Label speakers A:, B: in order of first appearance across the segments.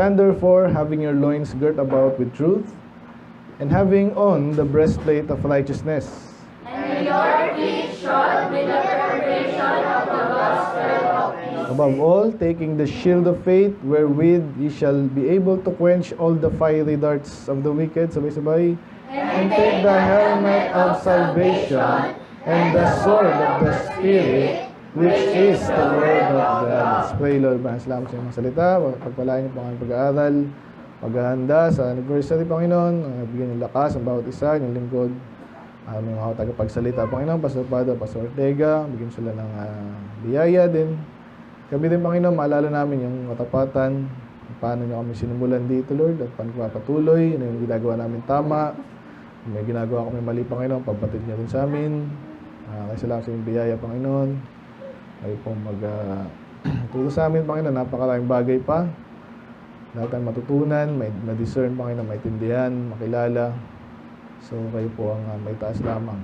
A: Stand therefore, having your loins girt about with truth, and having on the breastplate of righteousness.
B: And your feet shod with the preparation of the gospel of peace.
A: Above all, taking the shield of faith, wherewith ye shall be able to quench all the fiery darts of the wicked. Sabay-sabay. And take the helmet of salvation, and the sword of the Spirit, which is the word of God. Let's pray, Lord. Maraming salamat sa iyong mga salita. Pagpalain niyo po ang pag-aaral, paghahanda sa anniversary, Panginoon. Bigyan niyo lakas ang bawat isa, yung lingkod. Aming mga tagapagsalita, Panginoon, Pastor Pado, Pastor Ortega. Bigyan sila ng biyaya din. Kami din, Panginoon, maalala namin yung katapatan. Paano niyo kami sinimulan dito, Lord, at paano patuloy. Ano yung ginagawa namin tama. Kung may ginagawa kami mali, Panginoon, pagbatid niyo rin sa amin. Kaya salamat sa inyong biyaya, Panginoon. Kayo pong turo sa amin, Panginoon, napakaraming bagay pa. Lahat tayong matutunan, ma-discern, Panginoon, maintindihan, makilala. So, kayo po ang may taas lamang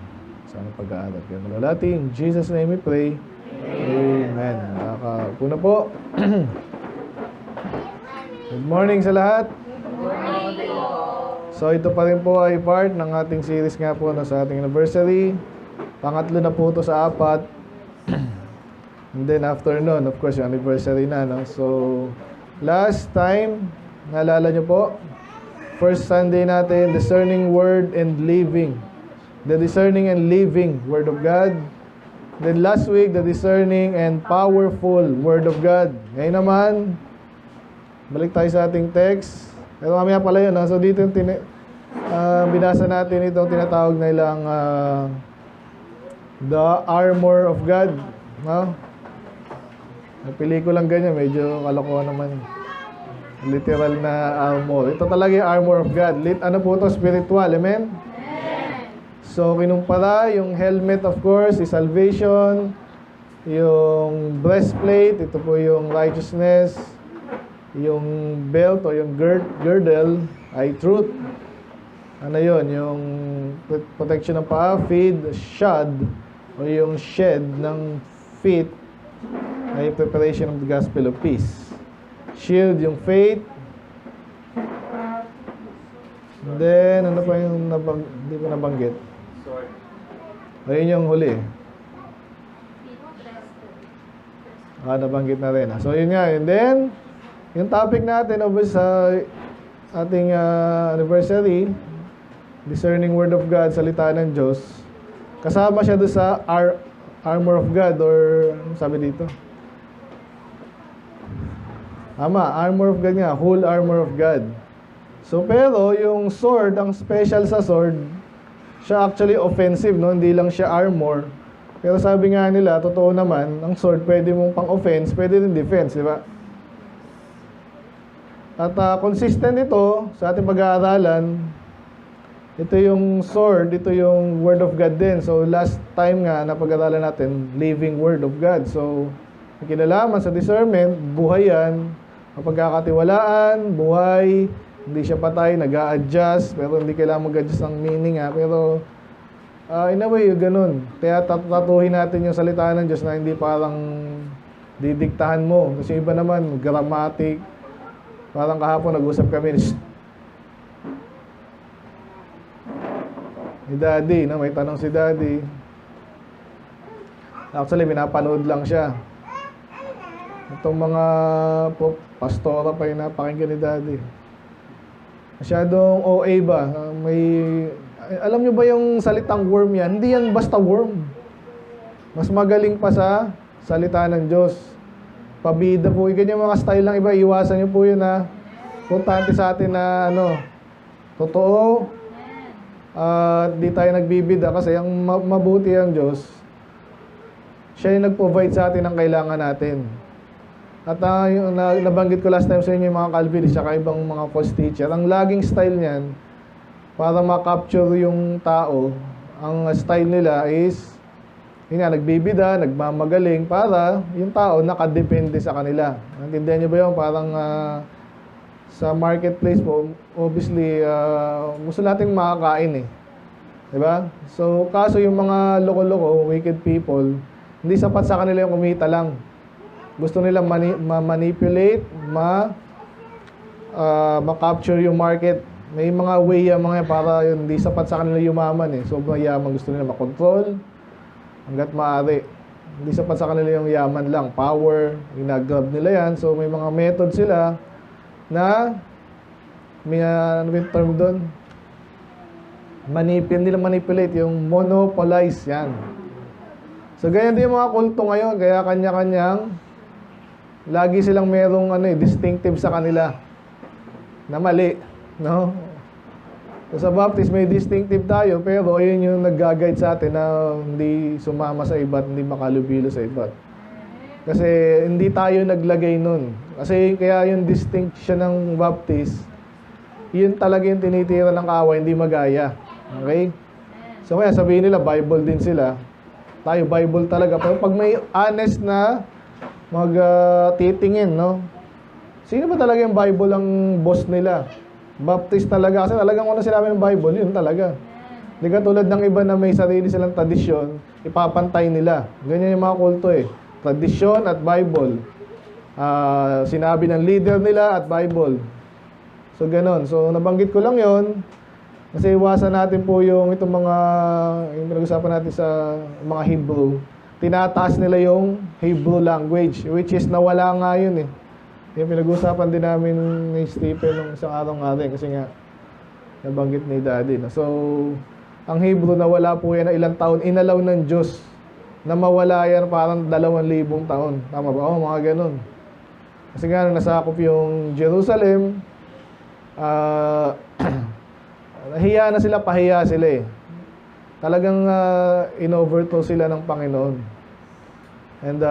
A: sa aming pag-aaral. Kaya malalati, in Jesus' name we pray. Amen. Nakakaupo na po. Good morning sa lahat. So, ito pa rin po ay part ng ating series nga po sa ating anniversary. Pangatlo na po ito sa 4. And then after nun, of course, yung anniversary na, no? So, last time, naalala nyo po, first Sunday natin, discerning word and living. The discerning and living word of God. Then last week, the discerning and powerful word of God. Ngayon naman, balik tayo sa ating text. Pero mamaya pala yun, no? So, dito yung binasa natin itong tinatawag na ilang the armor of God. No? Pelikulang ganyan, medyo kalokohan naman. Literal na armor. Ito talaga yung armor of God. Ano po ito? Spiritual. Amen? So, kinumpara yung helmet, of course, is salvation. Yung breastplate, ito po yung righteousness. Yung belt o yung girdle ay truth. Ano yun? Yung protection ng paa, feet, shod, o yung shed ng feet, ay preparation of the gospel of peace. Shield, yung faith. And then, ano pa yung hindi ko nabanggit? Sword. Ayun yung huli. Nabanggit na rin. So, yun nga. And then, yung topic natin sa ating anniversary, discerning word of God, salita ng Diyos, kasama siya doon sa armor of God, or ano sabi dito? Armor of God nga, whole armor of God. So, pero yung sword, ang special sa sword, siya actually offensive, no? Hindi lang siya armor. Pero sabi nga nila, totoo naman, ang sword pwede mong pang-offense, pwede din defense, di ba? At consistent ito sa ating pag-aaralan. Ito yung sword, ito yung word of God din. So, last time nga, napag-aaralan natin, living word of God. So, may kinalaman sa discernment, buhay yan, mapagkakatiwalaan, buhay, hindi siya patay, nag-a-adjust, pero hindi kailangan mag-adjust ng meaning, pero in a way, yung ganun. Kaya tatuhin natin yung salita ng Diyos na hindi parang didiktahan mo. Kasi iba naman, grammatic, parang kahapon nag-usap kami ni Daddy, no? May tanong si Daddy. Actually, minapanood lang siya. Itong mga pastora pa yung napakinggan ni Daddy. Masyadong OA ba? Alam nyo ba yung salitang worm yan? Hindi yan basta worm. Mas magaling pa sa salita ng Diyos. Pabida po. Ganyan mga style lang iba. Iwasan nyo po yun na importante sa atin na totoo. Di tayo nagbibida kasi ang mabuti ang Diyos, siya yung nag-provide sa atin ng kailangan natin. At yung nabanggit ko last time sa inyo yung mga Calvinist at ibang mga false teacher, ang laging style niyan para ma-capture yung tao, ang style nila is yun nga, nagbibida, nagmamagaling para yung tao nakadepende sa kanila. Naintindihan niyo ba yun? Parang sa marketplace po, obviously, gusto nating makakain diba? So, kaso yung mga loko-loko, wicked people, hindi sapat sa kanila yung kumita lang. Gusto nilang ma-manipulate, makapture yung market. May mga way yan mga yan para yun, hindi sapat sa kanila yumaman eh. Sobrang yaman, gusto nila makontrol hanggat maaari. Hindi sapat sa kanila yung yaman lang, power, ginag-grab nila yan. So may mga method sila na may ano yung term doon? Nila manipulate, yung monopolize yan. So ganyan din yung mga kulto ngayon, kaya kanya-kanyang lagi silang merong distinctive sa kanila na mali, no? So sa Baptist may distinctive tayo, pero ayun yung nag-guide sa atin na hindi sumama sa iba't hindi makalubilo sa iba't. Kasi hindi tayo naglagay nun. Kasi kaya yung distinction ng Baptist, yun talaga yung tinitira ng kaaway, hindi magaya. Okay? So kaya sabihin nila, Bible din sila. Tayo, Bible talaga. Pero pag may honest na titingin, no? Sino ba talaga yung Bible ang boss nila? Baptist talaga. Kasi talagang kung ano sinabi ng Bible, yun talaga. Hindi ka tulad ng iba na may sarili silang tradisyon, ipapantay nila. Ganyan yung mga kulto eh. Tradisyon at Bible. Sinabi ng leader nila at Bible. So, ganon. So, nabanggit ko lang yon kasi iwasan natin po yung pinag-usapan natin sa mga Hebrew. Tinataas nila yung Hebrew language, which is nawala nga yun eh. Yung pinag-usapan din namin ni Stephen nung isang araw nga rin, kasi nga, nabanggit ni Daddy. No? So, ang Hebrew nawala po yan na ilang taon, inalaw ng Diyos na mawala yan parang 2,000 taon. Tama ba? Oo, mga ganon. Kasi nga, nasakop yung Jerusalem, nahiya na sila, pahiya sila eh. Talagang in-overthrow sila ng Panginoon. And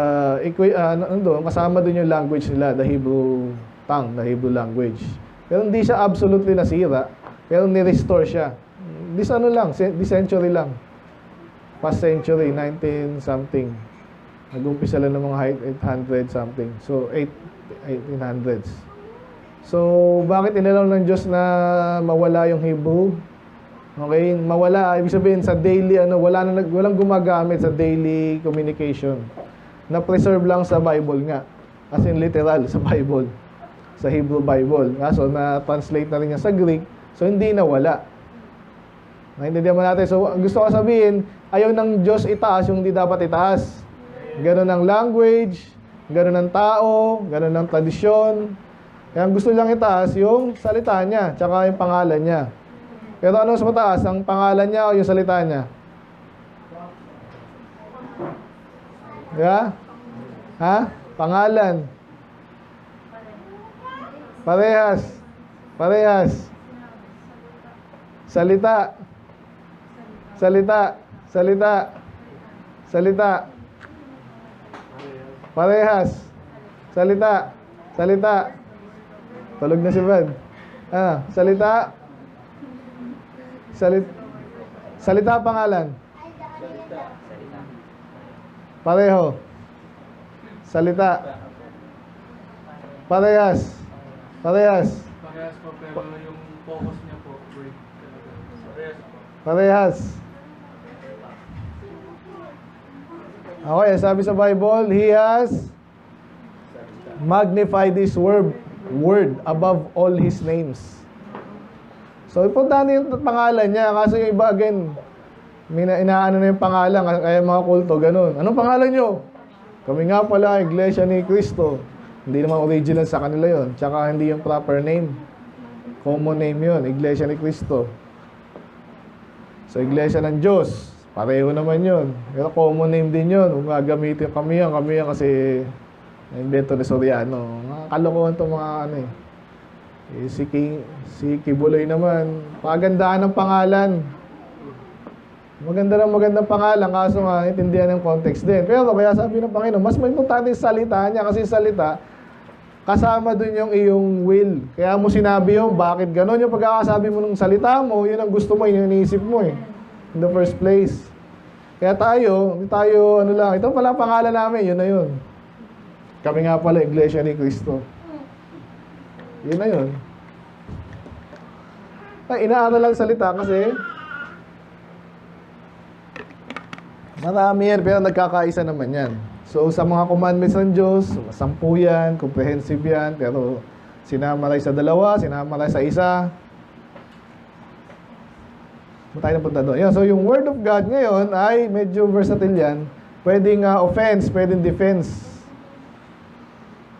A: kasama dun yung language nila, the Hebrew tongue, the Hebrew language. Pero hindi siya absolutely nasira, pero ni-restore siya. This century lang. Past century, 19 something. Nag-umpisa lang ng mga 800 something. So, 1800s. So, bakit inalaw ng Diyos na mawala yung Hebrew? Okay, mawala, ibig sabihin sa daily walang gumagamit sa daily communication. Na-preserve lang sa Bible nga. As in literal sa Bible. Sa Hebrew Bible. So, na-translate na rin niya sa Greek. So, hindi nawala. Naintindihan mo natin. So, gusto ko sabihin, ayaw ng Diyos itaas yung hindi dapat itaas. Ganon ang language, ganon ang tao, ganon ang tradisyon. Kaya gusto lang itaas yung salita niya, tsaka yung pangalan niya. Pero ano mas mataas, ang pangalan niya o yung salita niya? Yeah? Ha? Pangalan. Parehas. Parehas. Salita. Salita. Salita. Salita. Parehas. Salita. Salita. Tulog na si Brad. Salita. Salita pangalan. Pareho. Salita. Parehas. Parehas.
C: Parehas po, pero yung focus niya po, word. Parehas po.
A: Parehas. Okay, sabi sa Bible, He has magnified His word above all His names. So, ipuntahan yung pangalan niya. Kasi yung iba, again, inaano na yung pangalan. Kaya mga kulto, ganun. Anong pangalan nyo? Kami nga pala, Iglesia ni Cristo. Hindi naman original sa kanila yon. Tsaka hindi yung proper name. Common name yon, Iglesia ni Cristo. So, Iglesia ng Diyos. Pareho naman yon. Pero common name din yon. Kung gagamitin kami yan kasi na-invento ni Soriano. Kalokohan itong mga si Kibuloy naman. Pagandaan ng pangalan. Magandang pangalan, kaso nga, intindihan ng context din. Pero kaya sabi ng Panginoon, mas may importante yung salita niya. Kasi salita, kasama dun yung iyong will. Kaya mo sinabi yung bakit ganon. Yung pagkakasabi mo ng salita mo, yun ang gusto mo, yun yung iniisip mo eh. In the first place. Kaya hindi tayo, ito pala pangalan namin, yun na yun. Kami nga pala, Iglesia ni Cristo. Yun na yun. Inaaral lang salita kasi marami yan, pero nagkakaisa naman yan. So, sa mga commandments ng Diyos, 10 yan, comprehensive yan, pero Sinamaray sa dalawa, sinamaray sa isa. Saan tayo napunta doon? Yan, so yung Word of God ngayon ay medyo versatile yan. Pwedeng offense, pwedeng defense.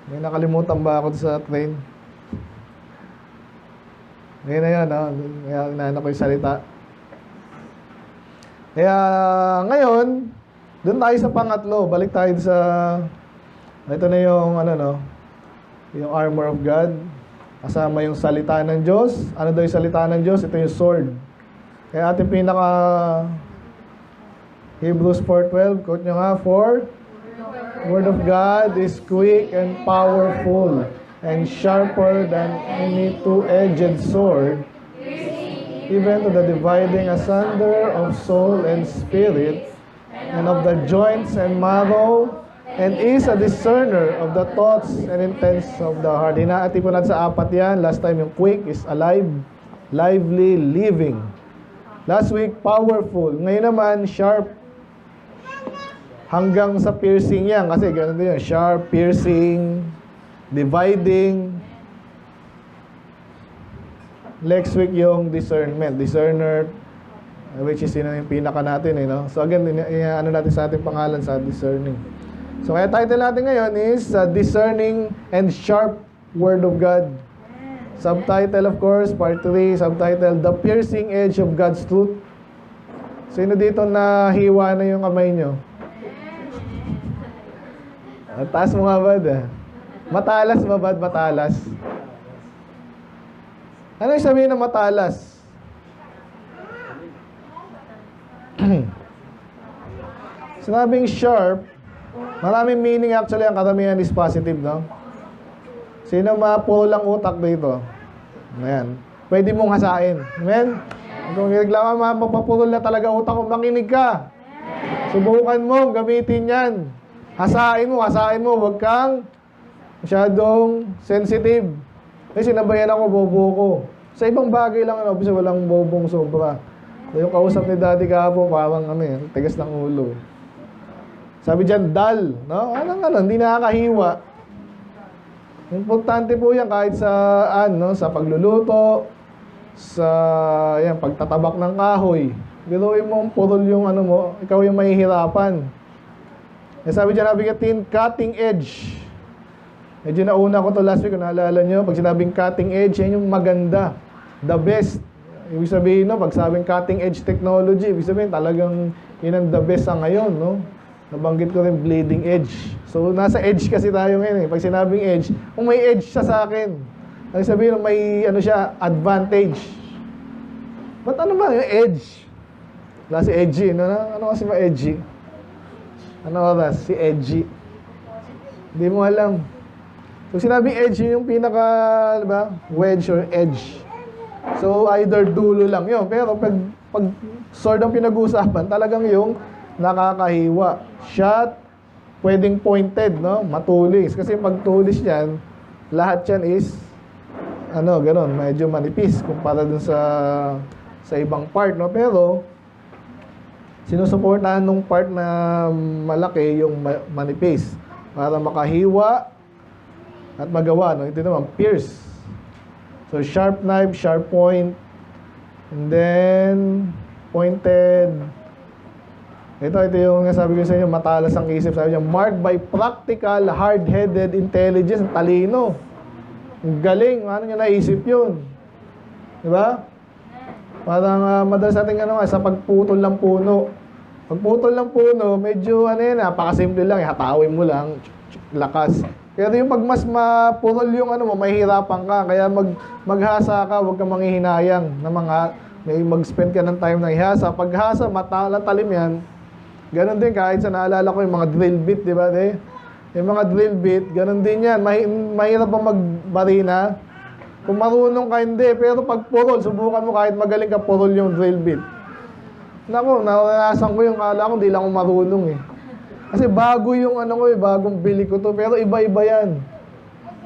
A: May nakalimutan ba ako sa train? Ngayon na yan, kaya inaano ko yung salita. Kaya ngayon, doon tayo sa pangatlo. Balik tayo sa, ito na yung, yung armor of God. Kasama yung salita ng Diyos. Ano daw yung salita ng Diyos? Ito yung sword. Kaya ating pinaka Hebrews 4:12, quote nyo nga, "For Word of God is quick and powerful and sharper than any two-edged sword, even to the dividing asunder of soul and spirit, and of the joints and marrow, and is a discerner of the thoughts and intents of the heart." Inaati po natin sa apat yan. Last time yung quick is alive, lively, living. Last week, powerful. Ngayon naman, sharp. Hanggang sa piercing yan. Kasi ganun din yan. Sharp, piercing, dividing. Next week yung discernment. Discerner, which is yun yung pinaka natin. So again, ano natin sa ating pangalan sa discerning. So kaya title natin ngayon is Discerning and Sharp Word of God. Subtitle, of course, part 3, subtitle, The Piercing Edge of God's Truth. Sino dito na hiwa na yung kamay nyo? Taas mo nga ba? Matalas ba ba? Matalas? Ano yung sabihin ng matalas? Sinabing sharp, maraming meaning actually, ang karamihan is positive, no? Sino mapuro lang utak dito? Ayan. Pwede mong hasain. Amen? Kung reklama, mapapurol na talaga utak mo, makinig ka. Subukan mo, gamitin yan. Hasain mo. Huwag kang masyadong sensitive. Kasi sinabayan ako, bobo ko. Sa ibang bagay lang, kasi walang bobong sobra. Yung kausap ni Daddy kahapon, parang tigas ng ulo. Sabi dyan, dull. No? Hindi nakakahiwa. Importante po yan kahit sa sa pagluluto, sa pagtatabak ng kahoy. Biruin mo purol yung mo, ikaw yung mahihirapan. Sabi dyan, nabigatin, cutting edge. Medyo nauna ko to last week, kung naalala nyo, pag sinabing cutting edge, yan yung maganda, the best. Ibig sabihin, pag sabing cutting edge technology, ibig sabihin talagang yun ang the best sa ngayon, no? Nabanggit ko rin bleeding edge. So, nasa edge kasi tayo ngayon. Pag sinabing edge, kung may edge siya sa akin, ang sabihin may siya, advantage. Ba't ano ba yung edge? Wala si edgy. Ano kasi ba edgy? Ano oras? Si edgy. Hindi mo alam. So, sinabing edge, yung pinaka, diba? Wedge or edge. So, either dulo lang yun. Pero pag sword ang pinag-uusapan, talagang yung nakakahiwa. Shot, pwedeng pointed, no? Matulis. Kasi pag tulis yan, lahat yan is, ganon, medyo manipis kumpara dun sa ibang part, no? Pero, sinusuportahan nung part na malaki yung manipis para makahiwa at magawa, no? Ito naman, pierce. So, sharp knife, sharp point, and then, pointed. Ito yung sabi ko sa inyo, matalas ang isip. Sabi niya, marked by practical, hard-headed intelligence. Talino. Ang galing. Ano niya naisip yun? Diba? Parang madalas natin sa pagputol ng puno. Pagputol ng puno, medyo napakasimple lang. Hatawin mo lang. Lakas. Pero yung pag mas mapurol yung mahihirapan ka. Kaya maghasa ka, huwag kang manghihinayang na may mag-spend ka ng time na ihasa. Paghasa, talim yan. Ganon din kahit sa naalala ko yung mga drill bit, di ba? Yung mga drill bit, ganon din yan. Mahirap bang magbarina? Kung marunong ka, hindi. Pero pag purol, subukan mo kahit magaling ka purol yung drill bit. Naku, naranasan ko yung kala ko, hindi lang ako marunong eh. Kasi bago yung bagong bili ko to. Pero iba-iba yan.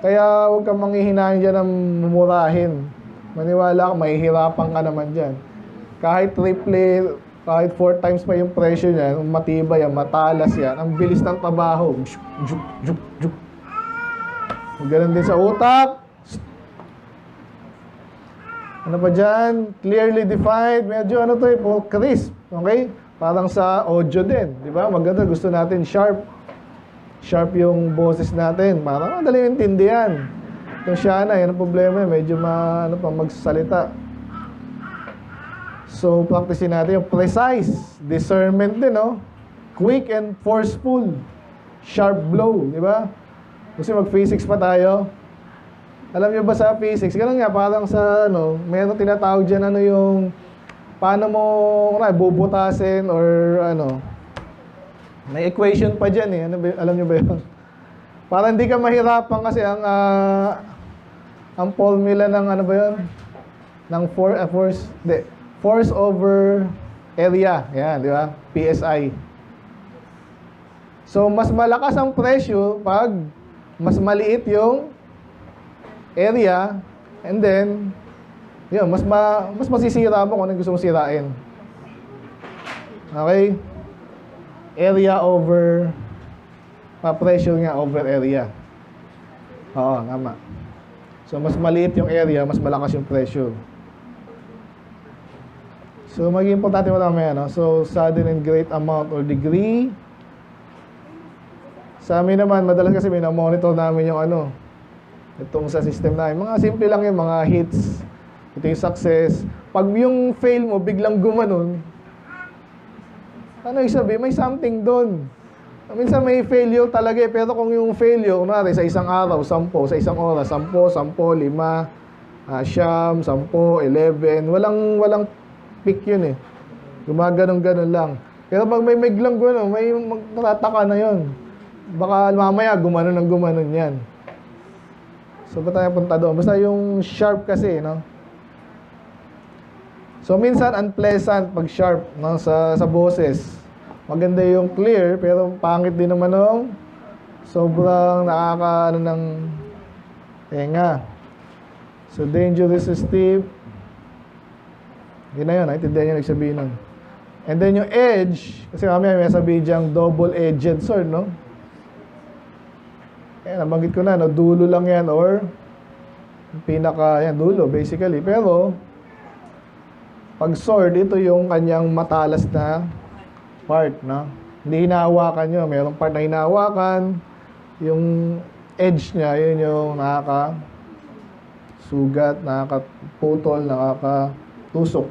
A: Kaya huwag kang manghihinahin dyan ng mumurahin. Maniwala ka, mahihirapan ka naman dyan. Kahit triple, kahit 4 times pa yung presyo niya, matibay yan, matalas yan, ang bilis ng trabaho. Ganun din sa utak. Ano pa dyan? Clearly defined. Medyo ano to eh, po, crisp. Okay? Parang sa audio din. Di ba? Maganda. Gusto natin sharp. Sharp yung boses natin. Parang madali yung intindihan. Itong Shana, yan ang problema. Medyo ano pa, magsasalita. So, practicein natin yung precise. Discernment din, no? Quick and forceful. Sharp blow. Di ba? Kasi mag-physics pa tayo. Alam niyo ba sa physics, ganun nga, parang sa, meron tinatawag dyan, yung, paano mo, bubutasin, or, may equation pa dyan, eh. Alam niyo ba yun? Para hindi ka mahirapan kasi, ang formula ng, ng force over area, yan, di ba? PSI. So, mas malakas ang pressure pag mas maliit yung area, and then, yun, mas masisira mo kung ano gusto mong sirain. Okay? Area over, pressure nga over area. Oo, tama. So, mas maliit yung area, mas malakas yung pressure. So, maging importante mo naman yan, So, sudden and great amount or degree. Sa amin naman, madalas kasi minamonitor namin yung itong sa system namin. Mga simple lang yung mga hits. Ito yung success. Pag yung fail mo, biglang gumanon, ano yung sabi? May something doon. Minsan may failure talaga eh. Pero kung yung failure, kunwari sa isang araw, 10, sa isang oras, 10, 5, 10, 11, walang peak yun eh. Gumaganon-ganon lang. Pero pag may biglang gano'n, may natataka na yun. Baka mamaya gumanon yan. So, ba tayo punta doon? Basta yung sharp kasi, So, minsan unpleasant pag sharp, sa boses. Maganda yung clear, pero pangit din naman sobrang ng tenga. So, dangerous steep. Yun na yun, naintindihan nyo nagsabihin nun. And then yung edge, kasi mamaya may sabihin diyang double-edged sword, nabanggit ko na, dulo lang yan or dulo basically. Pero pag sword, ito yung kanyang matalas na part, Hindi hinahawakan nyo. Mayroong part na hinahawakan. Yung edge niya, yun yung nakakasugat, nakakaputol, nakakatusok.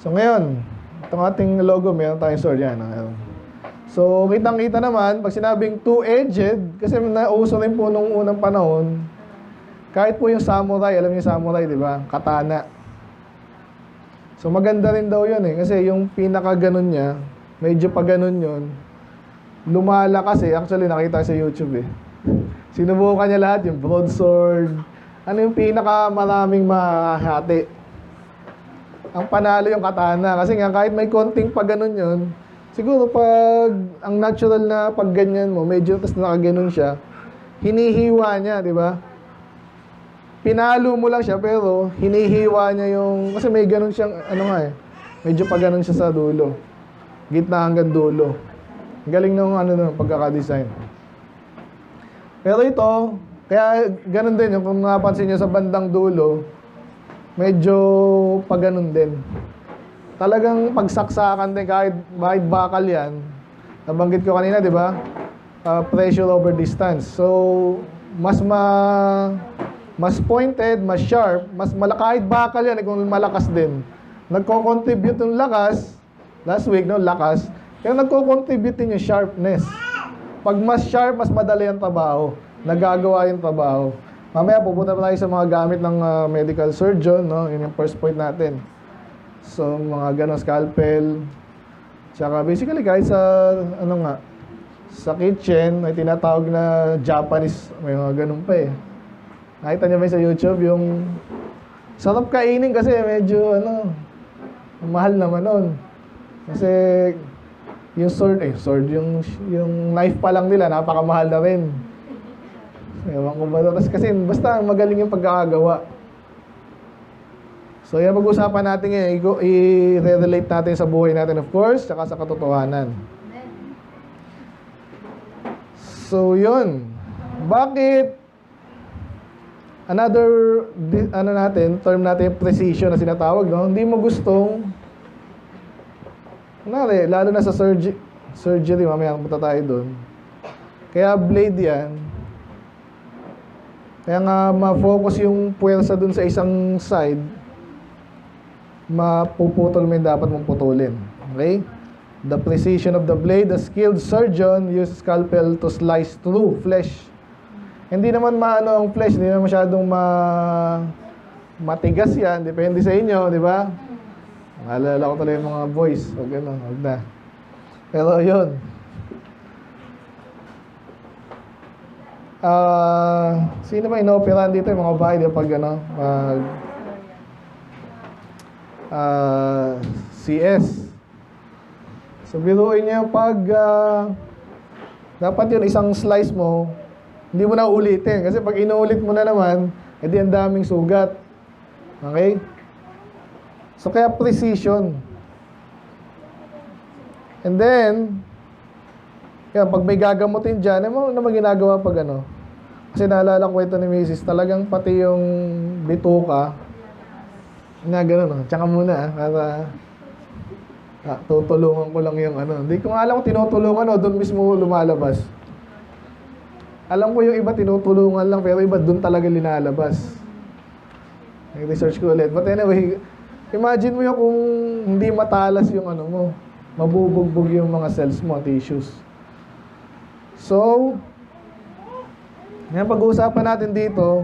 A: So ngayon, itong ating logo, mayroon tayong sword yan. So, kitang-kita naman, pag sinabing two-edged, kasi nauso rin po nung unang panahon, kahit po yung samurai, alam niyo yung samurai, di ba? Katana. So, maganda rin daw yun eh, kasi yung pinaka-ganon niya, medyo pa-ganon yun, lumalakas eh. Actually, nakita sa YouTube eh. Sinubukan niya lahat, yung broadsword, yung pinaka-maraming mahati. Ang panalo yung katana, kasi nga kahit may konting pa-ganon yun, siguro pag ang natural na pag ganyan mo, medyo tas nakaganon siya, hinihiwa niya, di ba? Pinalo mo lang siya pero hinihiwa niya yung, kasi may ganon siyang, medyo pa ganon siya sa dulo. Gitna hanggang dulo. Galing ng pagkakadesign. Pero ito, kaya ganon din yung kung napansin niyo sa bandang dulo, medyo pa ganon din. Talagang pagsaksakan din kahit bakal yan. Nabanggit ko kanina, di ba? Pressure over distance. So, mas pointed, mas sharp, kahit bakal yan, kung malakas din. Nagko-contribute yung lakas, last week, lakas, kaya nagko-contribute din yung sharpness. Pag mas sharp, mas madali ang trabaho. Nagagawa yung trabaho. Mamaya, pupunta pa tayo sa mga gamit ng medical surgeon, Yun yung first point natin. So, mga scalpel. Tsaka basically, kahit sa, sa kitchen, may tinatawag na Japanese, may mga ganun pa eh. Nakita niyo ba sa YouTube, yung sarap kainin kasi medyo, mahal naman nun. Kasi, yung sword, yung knife pa lang nila, napakamahal na rin. Ewan ko ba, kasi basta magaling yung pagkakagawa. So, yan pag-usapan natin ngayon, i-relate natin sa buhay natin, of course, saka sa katotohanan. So, yun. Bakit another term natin, precision na sinatawag, no? Hindi mo gustong, lalo na sa surgery, mamaya punta tayo doon. Kaya blade yan. Kaya nga ma-focus yung puwersa dun sa isang side, mapuputol mo yung dapat mong putulin. Okay? The precision of the blade, the skilled surgeon uses scalpel to slice through flesh. Hindi naman maano ang flesh, hindi naman masyadong matigas yan. Depende sa inyo, di ba? Naalala ko tuloy yung mga boys. Huwag na. Pero yun. Sino ba inooperahan dito? Yung mga bahay, di ba? Pag CS. So, biruin niyo pag dapat yun, isang slice mo, hindi mo na ulitin. Kasi pag inuulit mo na naman, edi ang daming sugat. Okay? So, kaya precision. And then, yan, pag may gagamutin dyan, ano naman ginagawa pag Kasi naalala ko ito ni Mrs. Talagang pati yung bituka, na gano'n, tsaka muna, para tutulungan ko lang yung Hindi ko alam kung tinutulungan o doon mismo lumalabas. Alam ko yung iba tinutulungan lang, pero iba doon talaga linalabas. Nag-research ko ulit. But anyway, imagine mo yung kung hindi matalas yung mo, mabubugbog yung mga cells mo, tissues. So, ngayon pag-uusapan natin dito,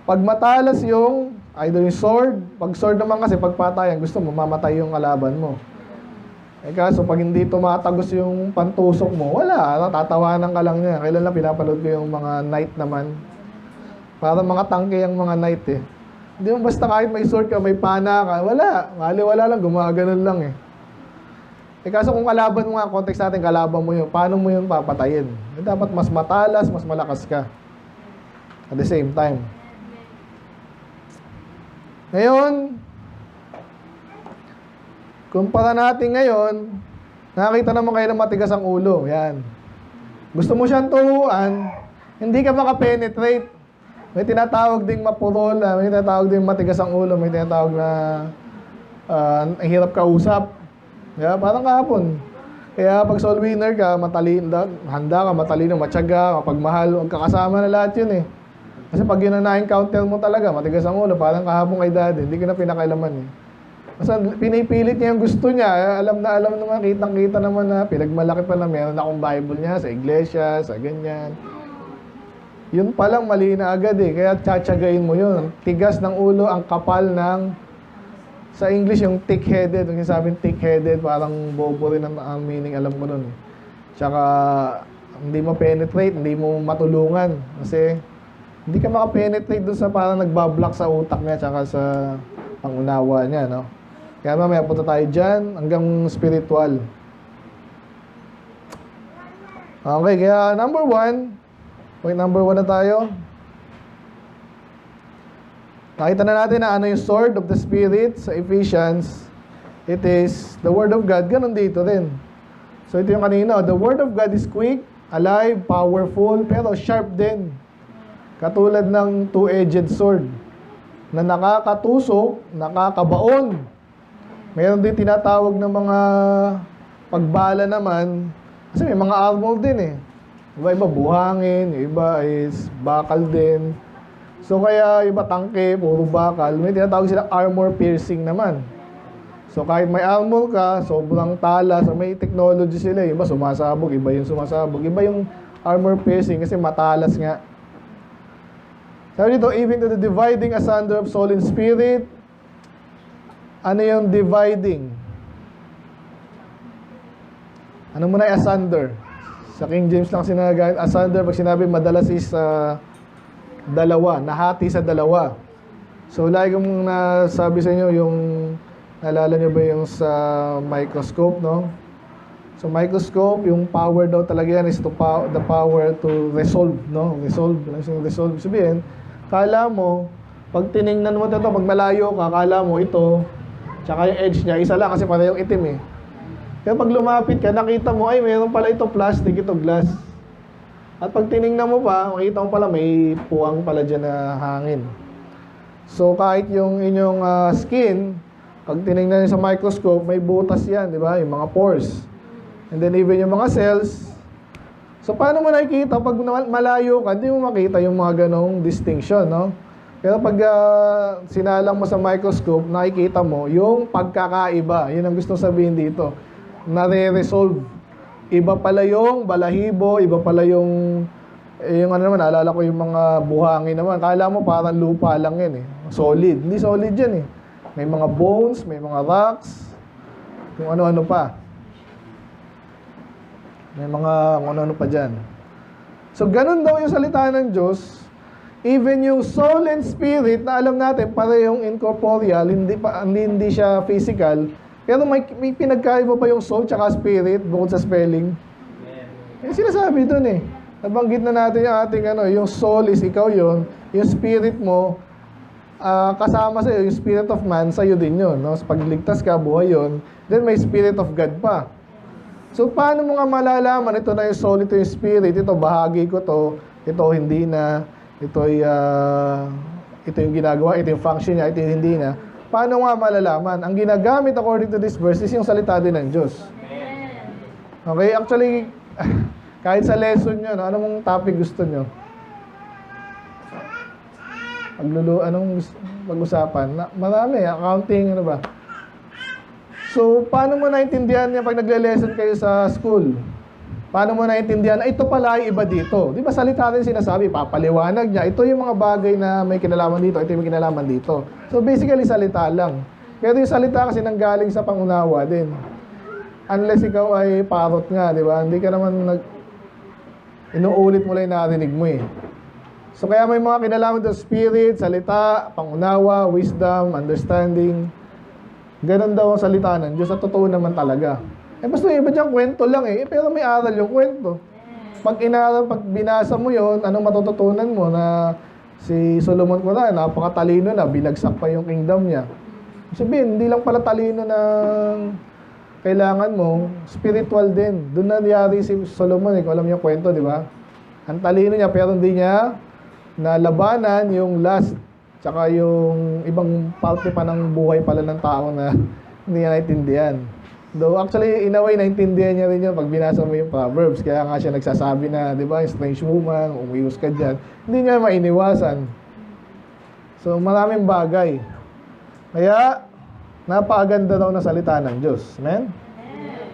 A: pag matalas yung, either yung sword, pag sword naman kasi pagpatayan, gusto mo, mamatay yung kalaban mo. Kaso pag hindi tumatagos yung pantusok mo, wala, tatawanan ka lang niya. Kailan lang pinapanood ko yung mga knight naman. Para mga tangke yung mga knight Hindi mo basta kahit may sword ka, may pana ka, wala. Wala lang, gumaganon lang kaso kung kalaban mo nga, context natin, kalaban mo yun, paano mo yun papatayin? Dapat mas matalas, mas malakas ka. At the same time. Ngayon, kumpara natin ngayon, nakakita naman kayo ng matigas ang ulo. Yan. Gusto mo siyang turuan, hindi ka makapenetrate. May tinatawag ding mapurol, may tinatawag ding matigas ang ulo, may tinatawag na ang hirap kausap. Yeah, parang kahapon. Kaya pag soul winner ka, handa ka, matalino, matyaga, mapagmahal, magkakasama na lahat yun Kasi pag yun na encounter mo talaga, matigas ang ulo, parang kahapon kay daddy, hindi ka na pinakailaman Kasi pinipilit niya yung gusto niya, alam naman, kitang-kita naman na pinagmalaki pa na meron akong Bible niya sa iglesia, sa ganyan. Yun palang mali na agad kaya tsatsagain mo yun. Tigas ng ulo, ang kapal ng sa English, yung thick-headed, yung sinasabing thick-headed, parang bobo rin ang meaning, alam ko nun Tsaka, hindi mo penetrate, hindi mo matulungan. Kasi, hindi ka makapenetrate dun sa parang nagbablock sa utak niya, tsaka sa pangunawa niya, Kaya mamaya punta tayo dyan, hanggang spiritual. Okay, kaya number 1, number 1 na tayo. Nakita na natin na yung sword of the Spirit sa Ephesians. It is the Word of God. Ganon dito rin. So ito yung kanina. The Word of God is quick, alive, powerful, pero sharp din. Katulad ng two-edged sword na nakakatusok, nakakabaon. Meron din tinatawag ng mga pagbala naman. Kasi may mga armor din Iba-iba buhangin, iba is bakal din. So kaya iba tangke, puro bakal, may tinatawag sila armor piercing naman. So kahit may armor ka, sobrang talas, may technology sila. Iba sumasabog, iba yung sumasabog. Iba yung armor piercing kasi matalas nga. Sabi dito, even to the dividing asunder of soul and spirit. Ano yung dividing? Ano muna yung asunder? Sa King James lang sinagamit. Asunder, pag sinabi madalas is dalawa, nahati sa dalawa. So, lagi kong nasabi sa inyo yung, naalala nyo ba yung sa microscope, So, microscope, yung power daw talaga yan is the power to resolve, Resolve. Sabihin, kala mo, pag tiningnan mo ito, pag malayo ka, kala mo ito, tsaka yung edge niya, isa lang kasi parehong itim Kaya pag lumapit ka, nakita mo, ay, mayroon pala ito plastic, ito glass. At pag tiningnan mo pa, makita mo pala may puwang pala dyan na hangin. So kahit yung inyong skin, pag tiningnan nyo sa microscope, may butas yan, di ba? Yung mga pores. And then even yung mga cells. So paano mo nakikita? Pag malayo ka, hindi mo makita yung mga ganong distinction, no? Pero pag sinalang mo sa microscope, nakikita mo yung pagkakaiba. Yun ang gusto sabihin dito. Nare-resolve. Iba pala yung balahibo, iba pala yung ano naman, naalala ko yung mga buhangin naman. Kala mo parang lupa lang yan eh. Solid. Hindi solid yan eh. May mga bones, may mga rocks, kung ano-ano pa. May mga kung ano-ano pa dyan. So, ganun daw yung salita ng Diyos. Even yung soul and spirit, na alam natin, parehong incorporeal, hindi siya physical. Pero may pinagkaiba pa yung soul tsaka spirit, bukod sa spelling. Yung sinasabi dun eh. Nabanggit na natin yung ating yung soul is ikaw yon, yung spirit mo, kasama sa'yo, yung spirit of man, sa'yo din yun. No? So, pag ligtas ka, buhay yun. Then may spirit of God pa. So, paano mo nga malalaman, ito na yung soul, ito yung spirit, ito bahagi ko to, ito hindi na, ito yung ginagawa, ito yung function niya, ito yung hindi na. Paano nga malalaman? Ang ginagamit according to this verse is yung salita din ng Diyos. Okay, actually, kahit sa lesson nyo, anong topic gusto nyo? Anong pag-usapan? Marami, accounting, ano ba? So, paano mo naintindihan niya pag nagle-lesson kayo sa school? Paano mo naintindihan? Ito pala ay iba dito. Di ba salita rin sinasabi, papaliwanag niya. Ito yung mga bagay na may kinalaman dito, ito yung may kinalaman dito. So, basically, salita lang. Pero yung salita kasi nanggaling sa pangunawa din. Unless ikaw ay parot nga, di ba? Hindi ka naman inuulit mo lang yung narinig mo eh. So, kaya may mga kinalaman dito, spirit, salita, pangunawa, wisdom, understanding. Ganon daw ang salita ng Diyos at totoo naman talaga. Eh, basta iba dyan, kwento lang eh. Pero may aral yung kwento. Pag binasa mo yon, anong matututunan mo na si Solomon ko na, napakatalino na, binagsak pa yung kingdom niya. Sabihin, hindi lang pala talino na kailangan mo, spiritual din. Doon nangyari si Solomon, kung alam niyo kwento, di ba? Ang talino niya, pero hindi niya nalabanan yung lust, tsaka yung ibang parte pa ng buhay pala ng tao na hindi niya naintindihan. Though actually, in a way, naintindihan niya rin yun pag binasa mo yung Proverbs. Kaya nga siya nagsasabi na, di ba, strange woman, umiwas ka dyan. Hindi niya mainiwasan. So, maraming bagay. Kaya, napakaganda daw na salita ng Diyos. Amen?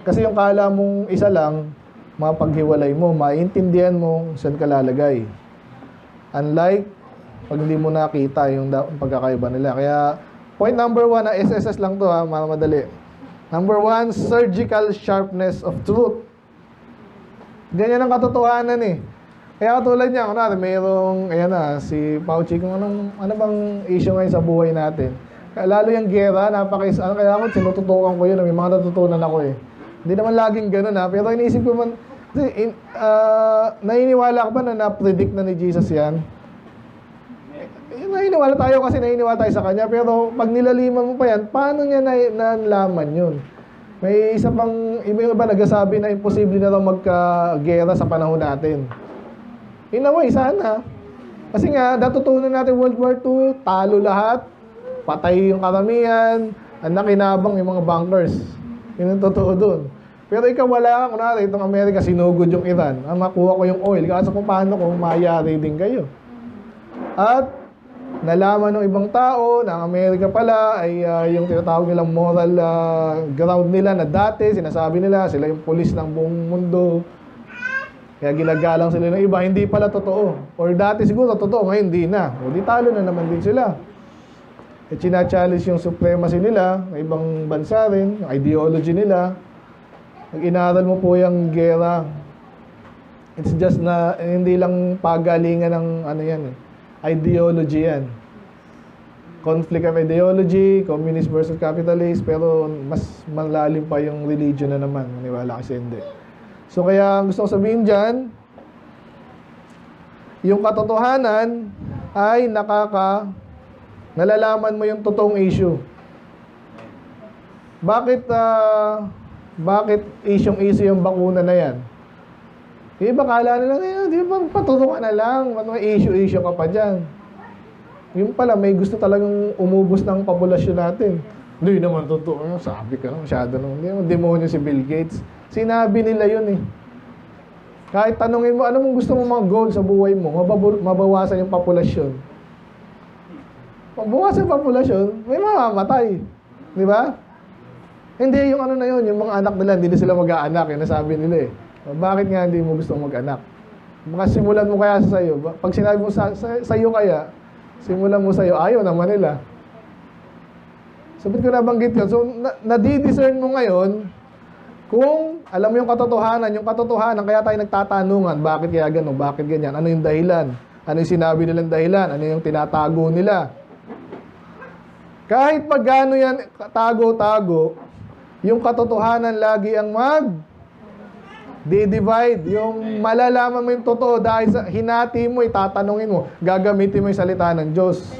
A: Kasi yung kala mong isa lang, mapaghiwalay mo, maintindihan mo saan ka lalagay. Unlike, pag hindi mo nakita yung pagkakaiba nila. Kaya, point number 1, na SSS lang to ha, madali. Number 1, surgical sharpness of truth. Ganyan ang katotohanan eh. Kaya katulad niya, kunwari, mayroong, ayan na, si Pauchi, kung ano bang issue ngayon sa buhay natin. Lalo yung gera, kaya ako, sinututukan ko yun, may mga natutunan ako eh. Hindi naman laging ganun ha, pero iniisip ko man, naniniwala ka ba na na-predict na ni Jesus yan? Naniniwala tayo kasi naniniwala tayo sa kanya, pero pag nilaliman mo pa yan, paano niya nalaman yun? May isa pang, iba nagsasabi na imposible na daw magka-gera sa panahon natin. In a way, sana. Kasi nga, natutunan natin World War II, talo lahat, patay yung karamihan, ang nakinabang yung mga bunkers. Yun ang totoo dun. Pero ikaw wala kang, kunwari, itong Amerika, sinugod yung Iran. Ang makuha ko yung oil, kaso kung paano kung mayari din kayo. At, nalaman ng ibang tao na ang Amerika pala ay yung tinatawag nilang moral ground nila na dati, sinasabi nila, sila yung pulis ng buong mundo. Kaya ginagalang sila ng iba, hindi pala totoo. Or dati siguro totoo, ngayon hindi na. O di talo na naman din sila. At china-challenge yung supremacy nila, ng ibang bansa rin, yung ideology nila. Pag inaral mo po yung gera, it's just na hindi lang pagalingan ng ano yan eh. Ideology yan. Conflict of ideology, communist versus capitalist, pero mas malalim pa yung religion na naman. Maniwala kasi hindi. So kaya gusto ko sabihin dyan, yung katotohanan ay nalalaman mo yung totoong issue. Bakit issue yung bakuna na yan? Yung iba kala nila, di ba patulungan na lang, ano, issue ka pa dyan. Yung pala, may gusto talagang umubos ng populasyon natin. Hindi naman totoo. Sabi ka, masyado naman. Hindi naman demonyo si Bill Gates. Sinabi nila yun eh. Kahit tanungin mo, ano mong gusto mo mga goal sa buhay mo, mabawasan yung populasyon. Pag bawasan yung populasyon, may mamamatay. Di ba? Hindi, yung ano na yun, yung mga anak nila, hindi na sila mag-aanak. Yung nasabi nila eh. Bakit nga hindi mo gusto mag-anak? Baka simulan mo kaya sa iyo. Pag sinabi mo sa iyo kaya, simulan mo sa iyo, ayaw naman nila. Sabi ko nabanggit yun. So, nadidiscern mo ngayon kung alam mo yung katotohanan, kaya tayo nagtatanungan, bakit kaya gano'n, bakit ganyan, ano yung dahilan, ano yung sinabi nilang dahilan, ano yung tinatago nila. Kahit pag gano'n yan, tago-tago, yung katotohanan lagi ang di-divide. Yung malalaman mo yung totoo dahil sa hinati mo, itatanungin mo, gagamitin mo yung salita ng Diyos.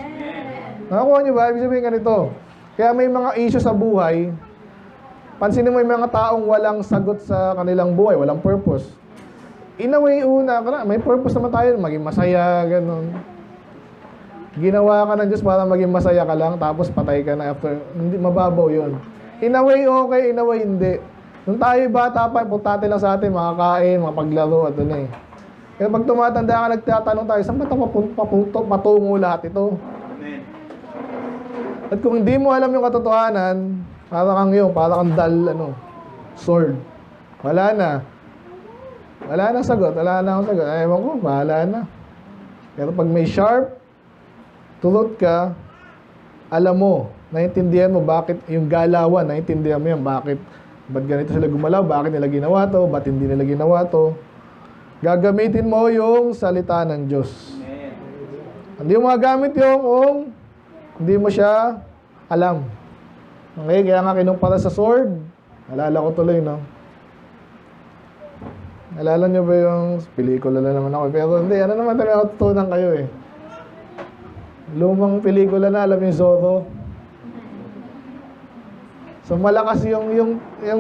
A: Nakakuha niyo ba? Ibig sabihin ganito. Kaya may mga issue sa buhay, pansinin mo yung mga taong walang sagot sa kanilang buhay, walang purpose. In a way, may purpose naman tayo, maging masaya, ganun. Ginawa ka ng Diyos para maging masaya ka lang, tapos patay ka na after. Hindi, mababaw yun. In a way, okay, in a way, hindi. Nung tayo bata pa, importante lang sa atin, makakain, makapaglaro, at ano eh. Kaya pag tumatanda ka, nagtatanong tayo, saan ba ito patungo lahat ito?
C: Amen.
A: At kung hindi mo alam yung katotohanan, para kang sword. Wala na. Wala nang sagot, Ewan ko, bahala na. Pero pag may sharp, tulot ka, alam mo, naiintindihan mo bakit yung galawan, naiintindihan mo yan, bakit ganito sila gumalaw, bakit nila ginawa to, ba't hindi nila ginawa to. Gagamitin mo yung salita ng Diyos.
C: Amen.
A: Hindi mo magamit yung kung hindi mo siya alam. Okay, kaya nga kinumpara sa sword. Alala ko tuloy, no? Alala nyo ba yung pelikula na naman ako? Pero hindi, ano naman talaga tutunan kayo eh. Lumang pelikula na, alam yung Zorro. So malakas yung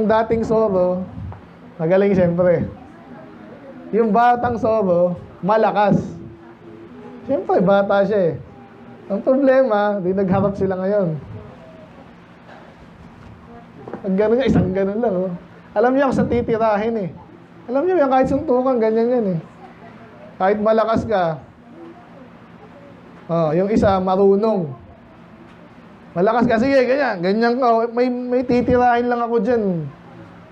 A: dating Zorro, magaling siyempre. Yung batang Zorro, malakas. Siyempre, bata siya eh. Ang problema, di nagharap sila ngayon. Pag gano'n niya, isang gano'n lang. Oh. Alam niya kung sa titirahin eh. Alam niyo yan, kahit suntukan, ganyan yan eh. Kahit malakas ka. Yung isa, marunong. Malakas ka, sige, ganyan ka. May titirahin lang ako dyan.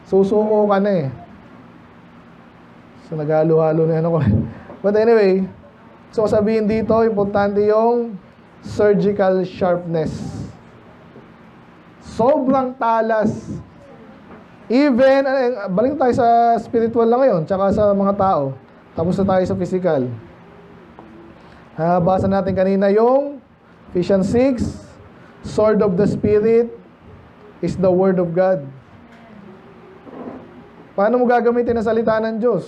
A: Susuko ka na eh. So, naghalo-halo na yan ako. But anyway, so sabihin dito, importante yung surgical sharpness. Sobrang talas. Even, balik tayo sa spiritual lang ngayon, tsaka sa mga tao. Tapos na tayo sa physical. Basa natin kanina yung Ephesians 6, Sword of the Spirit is the Word of God. Paano mo gagamitin ang salita ng Diyos?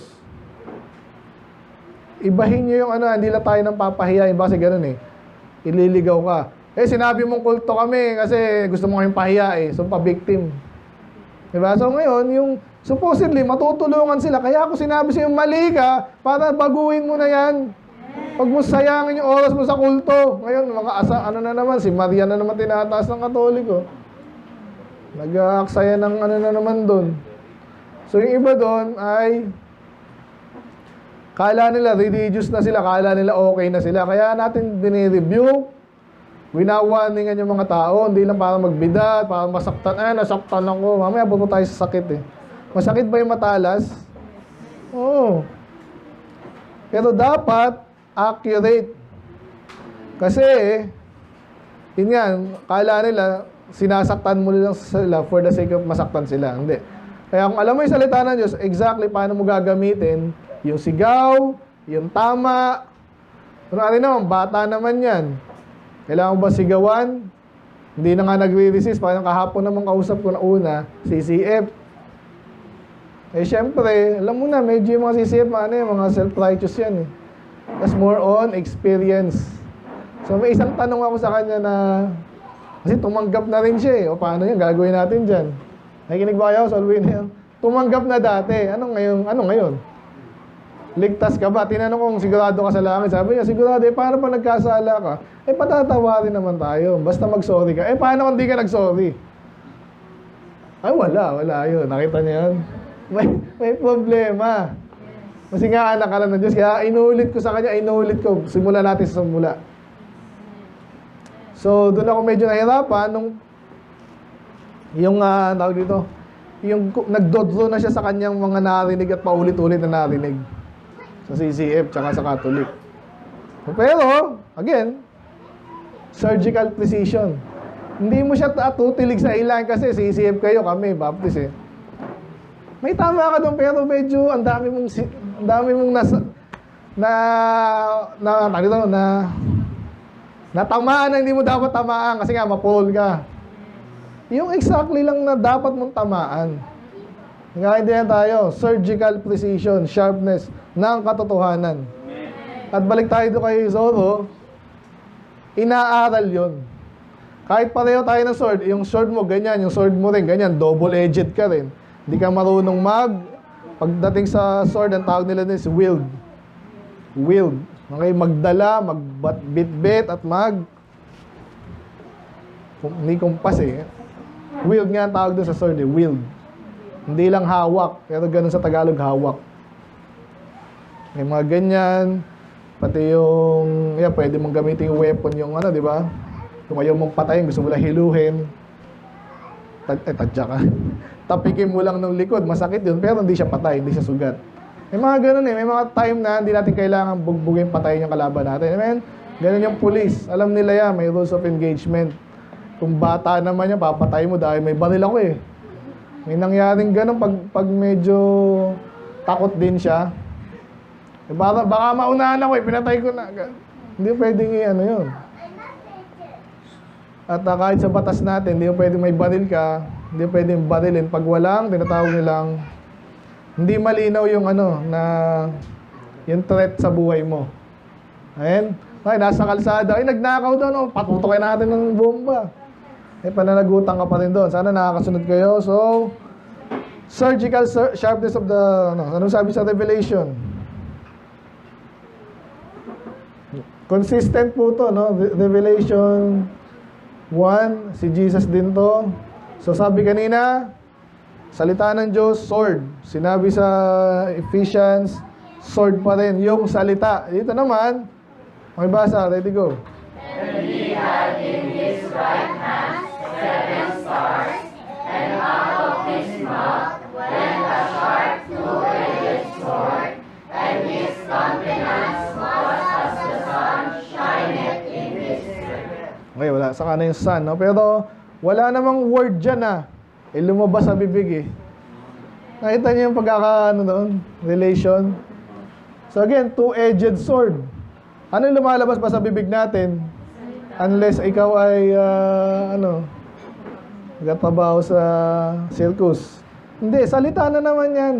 A: Ibahin nyo yung hindi lang tayo nang papahiyain. Kasi ganun eh. Ililigaw ka. Sinabi mong kulto kami kasi gusto mo kayong pahiya eh. So, pa-victim. Diba? So, ngayon, yung supposedly, matutulungan sila. Kaya ako sinabi sa'yo, mali ka para baguhin mo na yan. Huwag mo sayangin yung oras mo sa kulto. Ngayon, na naman, si Maria na naman tinataas ng Katoliko. Nag-aaksaya ng na naman doon. So, yung iba doon ay kala nila religious na sila, kala nila okay na sila. Kaya natin binireview, winawarningan yung mga tao, hindi lang para magbidat, para masaktan. Nasaktan ako. Mamaya puto tayo sa sakit eh. Masakit ba yung matalas? Oo. Pero dapat accurate. Kasi, yun yan, kala nila, sinasaktan mo lang sila for the sake of masaktan sila. Hindi. Kaya kung alam mo yung salita ng Diyos, exactly paano mo gagamitin, yung sigaw, yung tama. Kunwari naman, bata naman yan. Kailangan ba sigawan? Hindi na nga nagre-resist. Parang kahapon naman kausap ko na una, CCF. Syempre, alam mo na, medyo yung mga CCF, mga self-righteous yan eh. That's more on experience. So may isang tanong ako sa kanya na, kasi tumanggap na rin siya eh. O paano yan? Gagawin natin dyan. Nakikinig ba kayo? Solving na yan. Tumanggap na dati. Ano ngayon? Ligtas ka ba? Tinanong ko kung sigurado ka sa langit. Sabi niya, sigurado. Paano pa nagkasala ka? Patatawarin naman tayo. Basta mag-sorry ka. Paano kung di ka nag-sorry? Ay, wala yun. Nakita niyo yun? May problema. Kasi nga anak ka lang ng Diyos. Kaya inulit ko sa kanya, Simulan natin sa simula. So, doon ako medyo nahirapan nung tawag dito, yung nagdodro na siya sa kanyang mga narinig at paulit-ulit na narinig sa CCF tsaka sa Catholic. Pero, again, surgical precision. Hindi mo siya tutulig sa ilan kasi CCF kayo, kami, Baptist eh. May tama ka doon pero medyo ang dami mong natamaan na hindi mo dapat tamaan kasi nga mapol ka. Yung exactly lang na dapat mong tamaan. Nagkakaintindihan tayo, surgical precision, sharpness ng katotohanan. At balik tayo doon kay Zorro, inaaral yon. Kahit pareho tayo ng sword, yung sword mo ganyan, yung sword mo rin ganyan, double-edged ka rin. Hindi ka marunong pagdating sa sword, ang tawag nila is wield. Wield. Okay, magdala, magbitbit at hindi kumpas eh. Wield nga ang tawag doon sa sword eh, wield. Hindi lang hawak, pero ganun sa Tagalog, hawak. May mga ganyan, pati yung, pwede mong gamitin yung weapon, yung di ba? Kung ayaw mong patayin, gusto mo lang hiluhin, tadya ka. Tapikin mo lang ng likod, masakit yun, pero hindi siya patay, hindi siya sugat. May mga ganun eh, may mga time na hindi natin kailangan bugbugin patayin yung kalaban natin. Amen? Ganun yung police, alam nila yan, may rules of engagement. Kung bata naman yan, papatay mo dahil may baril ako eh. May nangyaring ganun pag medyo takot din siya. Baka maunahan ako eh, pinatay ko na. Hindi pwedeng yun. At kahit sa batas natin, hindi pwedeng may baril ka, hindi pwedeng barilin. Pag walang, tinatawag nilang, hindi malinaw yung yung threat sa buhay mo. Ayan. Ay, nasa kalsada. Ay, nagnakaw doon. Patutukin natin ng bomba. Pananagutan ka pa rin doon. Sana nakakasunod kayo. So, surgical sharpness of the, anong sabi sa Revelation? Consistent po to, Revelation 1, si Jesus din to. So, sabi kanina, salita ng Diyos, sword. Sinabi sa Ephesians, sword pa rin, yung salita. Dito naman, makibasa, ready go.
B: And he had in his right hand 7 stars, and out of his mouth went a sharp two-edged sword, and his countenance was as the sun shineth in his strength.
A: Okay, wala. Saka na yung sun, Pero, wala namang word dyan, lumabas sa bibig, Nakita niyo yung doon? Relation. So again, two-edged sword. Ano yung lumalabas pa sa bibig natin? Unless ikaw ay, nagtatrabaho sa circus. Hindi, salita na naman yan.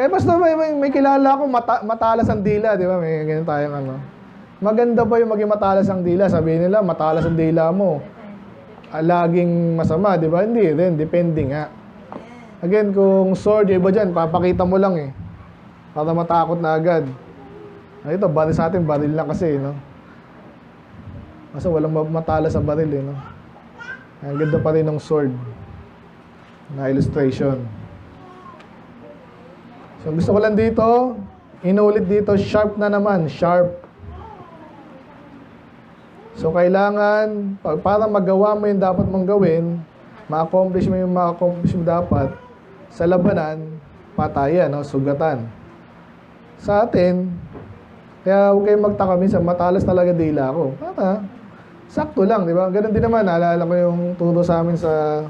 A: Basta may kilala ako, matalas ang dila, di ba? May ganyan tayong Maganda ba yung maging matalas ang dila? Sabihin nila, matalas ang dila mo. Laging masama, di ba? Hindi rin, depende nga. Again, kung sword, iba dyan, papakita mo lang para matakot na agad. Ito, baril sa atin, baril lang kasi, Kasi walang matalas sa baril, Ang ganda pa rin ng sword na illustration. So, gusto ko lang dito, inulit dito, sharp na naman, sharp. So, kailangan, para magawa mo yung dapat mong gawin, ma-accomplish mo yung ma-accomplish mo dapat, sa labanan, patayan, sugatan. Sa atin, kaya huwag kayong magtaka minsan, matalas talaga dila ko. Sakto lang, di ba? Ganun din naman, naalala ko yung turo sa amin sa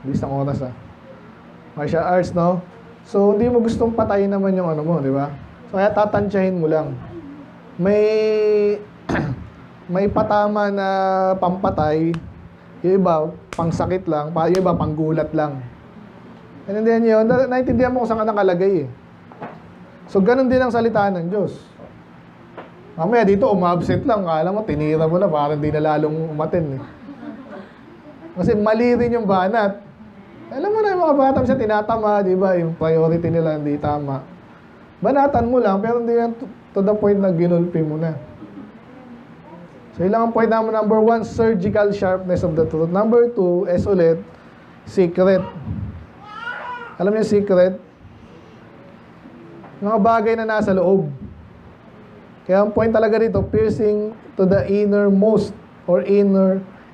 A: listang oras martial arts, So, hindi mo gustong patayin naman yung mo, di ba? So, kaya tatansyahin mo lang. May patama na pampatay, yung iba, pangsakit lang, yung iba, panggulat lang. Naintindihan niyo yun? Naintindihan mo kung saan ka nakalagay So, ganun din ang salita ng Diyos. Mamaya dito, umabsent lang. Kala mo, tinira mo na, parang di na lalong umatin Kasi mali rin yung banat. Alam mo na yung mga bata siya tinatama, di ba? Yung priority nila hindi tama. Banatan mo lang, pero hindi yan to the point na ginulpi mo na. So, ilang ang point naman. Number 1, surgical sharpness of the truth. Number 2, ulit, secret. Alam niyo yung secret? Mga bagay na nasa loob. Kaya ang point talaga dito, piercing to the innermost or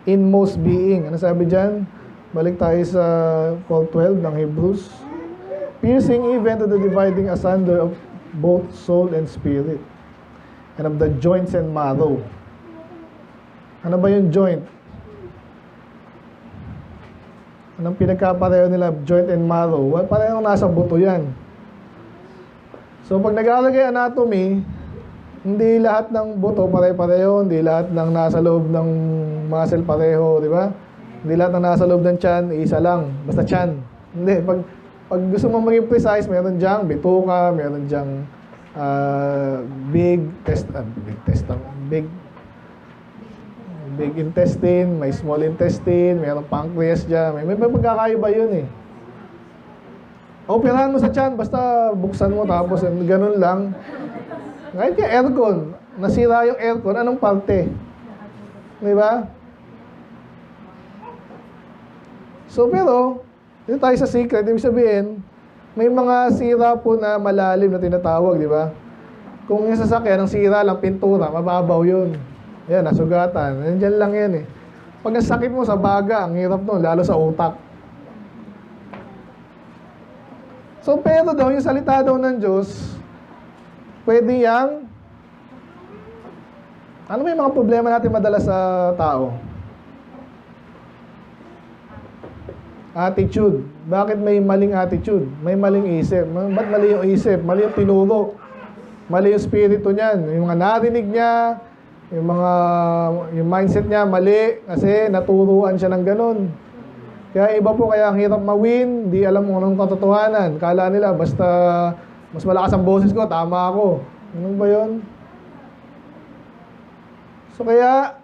A: inmost being. Ano sabi dyan? Balik tayo sa 4:12 ng Hebrews. Piercing even to the dividing asunder of both soul and spirit, and of the joints and marrow. Ano ba yung joint? Anong pinagkapareho nila, joint and marrow? Well, parehong nasa buto yan. So, pag nag-aalagay anatomy, hindi lahat ng buto pare-pareho, hindi lahat ng nasa loob ng muscle pareho, di ba? Hindi lahat ng nasa loob ng tiyan, isa lang, basta tiyan. Hindi, pag gusto mo maging precise, meron diyang bituka, meron diyang big intestine, may small intestine, meron pancreas dyan, may pagkakaiba yun eh. Operahan mo sa tiyan, basta buksan mo tapos ganun lang. Kahit yung aircon, nasira yung aircon, anong parte? Di ba? So, pero, dito tayo sa secret, ibig sabihin, may mga sira po na malalim na tinatawag, di ba? Kung yung sasakyan, ang sira lang, pintura, mababaw yun. Yan, nasugatan. Nandiyan lang yan eh. Pag nasakit mo sa baga, ang hirap nun, lalo sa utak. So, pero daw, yung salita daw ng Diyos, pwede yang, ano ba yung mga problema natin madalas sa tao? Attitude. Bakit may maling attitude? May maling isip. Ba't mali yung isip? Mali yung tinuro. Mali yung spirito niyan. Yung mga narinig niya, yung mindset niya, mali. Kasi naturuan siya ng ganun. Kaya iba po, kaya ang hirap mawin, di alam mo anong katotohanan. Kala nila, basta mas malakas ang boses ko, tama ako. Ano ba yun? So kaya,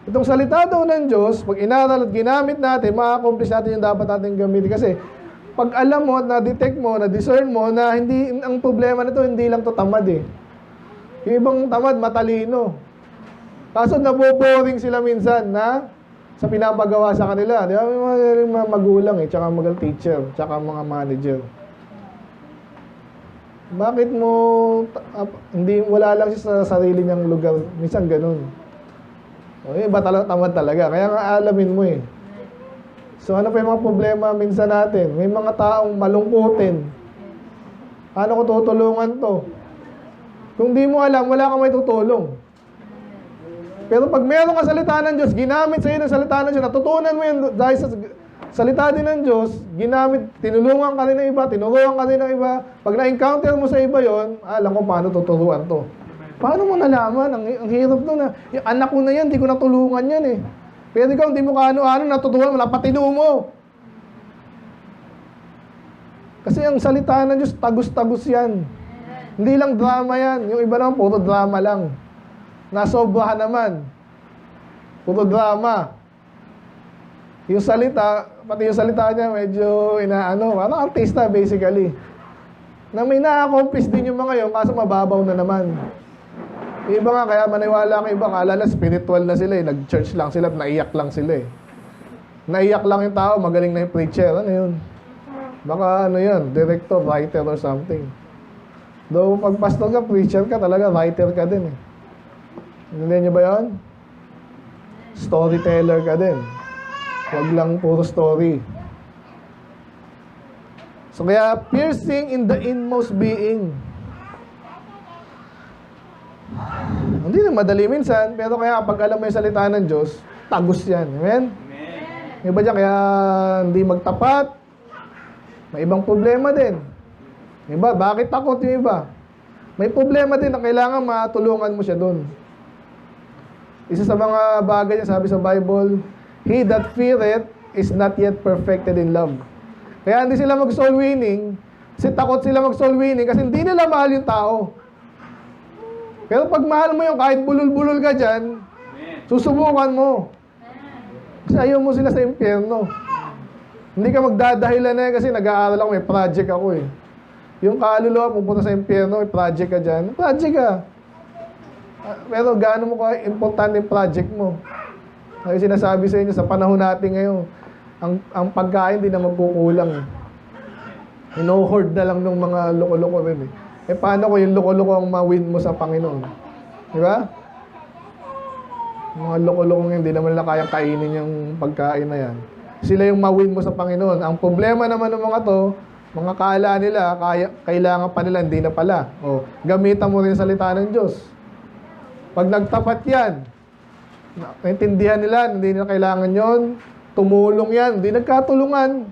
A: itong salita daw ng Diyos, pag inaral at ginamit natin, ma-accomplish natin yung dapat natin gamitin. Kasi, pag alam mo, na-detect mo, na-discern mo, na hindi, ang problema nito, hindi lang to tamad eh. Yung ibang tamad, matalino. Kaso naboboring sila minsan na sa pinapagawa sa kanila. Di ba? May mga magulang eh, tsaka mga teacher, tsaka mga manager. Bakit mo, hindi, wala lang siya sa sarili niyang lugar. Minsan ganun. O, iba tamad talaga. Kaya nga alamin mo eh. So ano pa yung mga problema minsan natin? May mga taong malungkutin. Paano ko tutulungan to? Kung di mo alam, wala kang may tutulong. Pero pag meron ka salita ng Diyos, ginamit sa iyo ng salita ng Diyos, natutunan mo yun dahil sa salita din ng Diyos, ginamit, tinulungan ka rin ng iba, tinuruan ka rin ng iba. Pag na-encounter mo sa iba yon, alam ko paano tuturuan to. Paano mo nalaman? Ang hirap nun na, yung anak ko na yan, di ko natulungan yan eh. Pero ikaw, hindi mo kaano-ano, natutunan mo, napatino mo. Kasi ang salita ng Diyos, tagus-tagus yan. Hindi lang drama yan. Yung iba naman, puro drama lang. Nasobrahan naman. Puro drama. Yung salita, pati yung salita niya, medyo inaano, parang artista basically. Na may na-accomplish din yung mga yun, kaso mababaw na naman. Yung iba nga, kaya maniwala ang iba, kala na spiritual na sila eh. Nag-church lang sila at naiyak lang sila eh. Naiyak lang yung tao, magaling na yung preacher. Ano yun? Baka ano yun, director, writer or something. Though pag pastor ka, preacher ka, talaga writer ka din eh. Hindi niyo ba yun? Storyteller ka din. Huwag lang puro story. So kaya, piercing in the inmost being. Hindi na madali minsan, pero kaya pag alam mo yung salita ng Diyos, tagus yan. Amen? Amen. Iba dyan, kaya hindi magtapat. May ibang problema din. Iba, bakit takot yung iba? May problema din na kailangan matulungan mo siya dun. Isa sa mga bagay niya, sabi sa Bible, he that feareth is not yet perfected in love. Kaya hindi sila mag-soul winning, kasi takot sila mag-soul winning, kasi hindi nila mahal yung tao. Pero pag mahal mo yung kahit bulol-bulol ka dyan, susubukan mo. Kasi ayaw mo sila sa impyerno. Hindi ka magdadahilan na kasi nag-aaral ako, may project ako eh. Yung kaluluwa, pupunta sa impyerno, may project ka dyan. Project ka. Pero gaano mo ka importante yung project mo? Kasi sinasabi sa inyo, sa panahon natin ngayon, ang pagkain di na magkukulang. Ino-hoard na lang ng mga loko-loko rin eh. Eh paano kung yung loko-loko ang ma-win mo sa Panginoon? Di ba? Mga loko-loko hindi naman nila kayang kainin yung pagkain na yan. Sila yung ma-win mo sa Panginoon. Ang problema naman ng mga to, mga kala nila, kailangan pa nila, hindi na pala. O, gamitan mo rin yung salita ng Diyos. Pag nagtapat yan, naintindihan nila, hindi nila kailangan yon, tumulong yan, hindi nagkatulungan.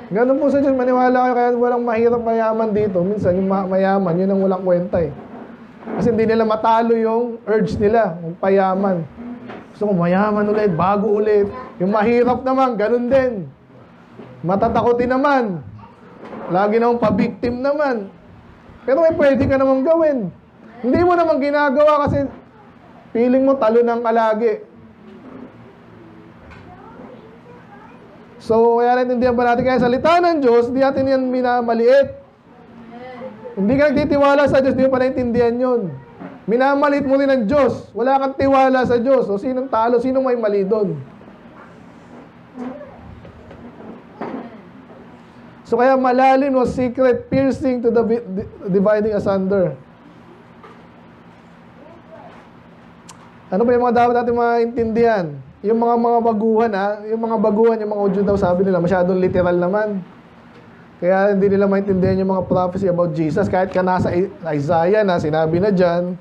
A: Ganun po sa Diyos, maniwala kayo, kaya walang mahirap mayaman dito. Minsan, yung mayaman, yun ang walang kwenta eh. Kasi hindi nila matalo yung urge nila, yung payaman. Gusto ko, mayaman ulit, bago ulit. Yung mahirap naman, ganun din. Matatakotin naman. Lagi namang pa-victim naman. Pero may pwede ka namang gawin. Hindi mo naman ginagawa kasi feeling mo talo ng kalagi. So, kaya naintindihan ba natin? Kaya salita ng Diyos, hindi natin yan minamaliit. Hindi ka nagtitiwala sa Diyos, hindi mo pa naintindihan yun. Minamaliit mo rin ang Diyos. Wala kang tiwala sa Diyos. O sinong talo? Sinong may mali doon? So kaya malalim was secret, piercing to the dividing asunder. Ano ba yung mga dapat natin maintindihan? Yung mga baguhan, yung mga baguhan, yung mga Udyo daw, sabi nila, masyadong literal naman. Kaya hindi nila maintindihan yung mga prophecy about Jesus. Kahit ka nasa Isaiah na, sinabi na dyan,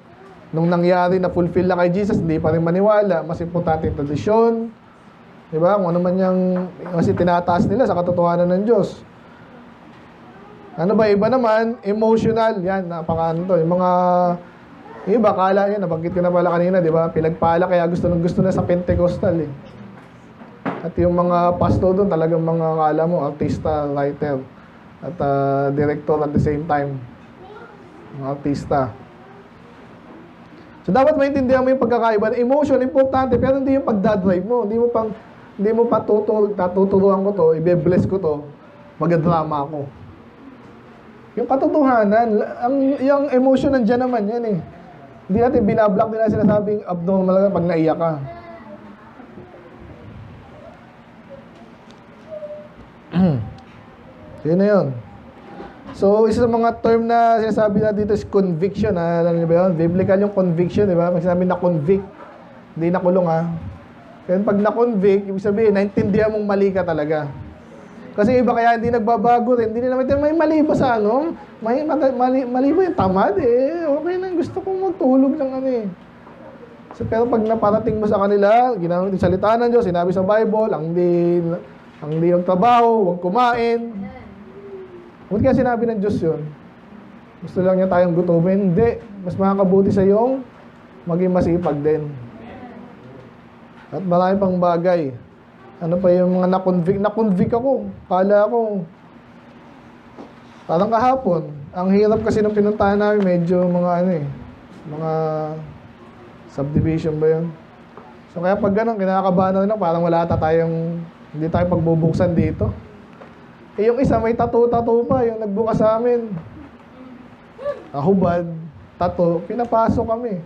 A: nung nangyari na fulfill na kay Jesus, hindi pa rin maniwala. Mas importante yung tradisyon. Diba? Kung ano man yung, kasi tinataas nila sa katotohanan ng Diyos. Ano ba? Iba naman, emotional. Yan, napaka-ano to. Yung mga iba, kala yan, nabanggit ko na pala kanina, di ba? Pinagpala, kaya gusto na sa Pentecostal eh. At yung mga pastor doon, talagang mga kala mo, artista, writer, at director at the same time. Mga artista. So dapat maintindihan mo yung pagkakaiba. Emotion, importante, pero hindi yung pagdadrive mo. Hindi mo pa tuturuan ko to, ibe-bless ko to, mag-drama ako. Yung katotohanan, yung emotion nandiyan naman yan eh. Hindi natin binablock nila sinasabing abnormal pag naiyak ka. Yun na yun. So, isa sa mga term na sinasabi na dito is conviction. Alam niyo ba yun? Biblical yung conviction, di ba? Pag sinabi na convict, hindi nakulong ha. Kaya pag na-convict, ibig sabihin, naintindihan mong mali ka talaga. Kasi iba kaya hindi nagbabago rin. Hindi nila may mali ba sa ano? Mali ba yung tamad eh? Okay na, gusto kong magtulog ng ano eh. So, pero pag naparating mo sa kanila, ginamit yung salita ng Diyos, sinabi sa Bible, ang hindi yung trabaho, huwag kumain. Huwag kaya sinabi ng Diyos yun. Gusto lang niya tayong gutumin. Hindi. Mas makakabuti sa iyong maging masipag din. At marami pang bagay. Ano pa yung mga na-convict ako. Kala ko, parang kahapon. Ang hirap kasi nung pinuntahan namin, medyo mga ano eh, mga subdivision ba yun? So kaya pag ganun, kinakabahan na parang wala tayong, hindi tayo pagbubuksan dito. Eh yung isa may tattoo pa, yung nagbukas sa amin. Hubad, tattoo, pinapasok kami.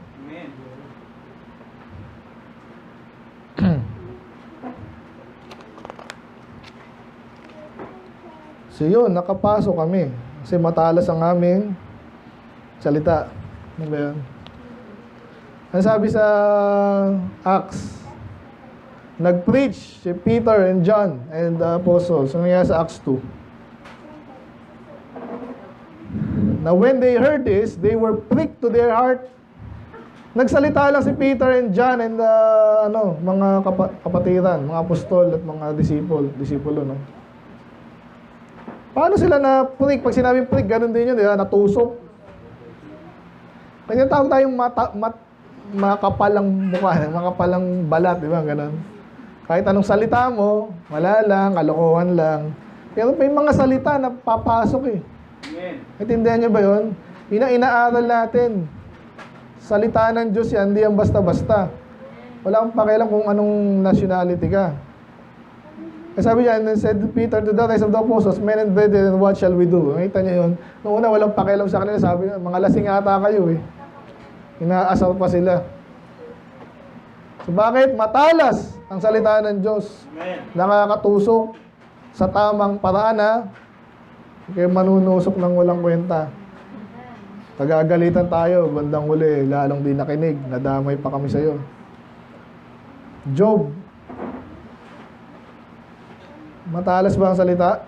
A: So yun, nakapasok kami. Kasi matalas ang aming salita. Ano ba yun? Ang sabi sa Acts, nag-preach si Peter and John and the apostles. Ano nangyari sa Acts 2? Now when they heard this, they were pricked to their heart. Nagsalita lang si Peter and John and mga kapatiran, mga apostol at mga disipulo, no? Paano sila na-prick? Pag sinabing prick, ganun din yun, di ba? Natusok. Kanya tawag tayong makapalang mukha, makapalang balat, di ba? Ganun. Kahit anong salita mo, wala lang, kalokohan lang. Pero may mga salita na papasok eh. Intindihan niyo ba yun? Inaaral natin. Salita ng Diyos yan, hindi yan basta-basta. Wala kang pakialam kung anong nationality ka. Sabi niya, and then said Peter to the rest of the apostles, men and brethren, what shall we do? Nakita niyo yun? Noong una, walang pakialam sa kanila. Sabi niya, mga lasing ata kayo eh. Inaasar pa sila. So bakit? Matalas ang salita ng Diyos. Nakakatusok sa tamang paraan na kaya manunusok ng walang kwenta. Pagagalitan tayo, bandang huli, lalong di nakinig, nadamay pa kami sa'yo. Job. Matalas ba ang salita?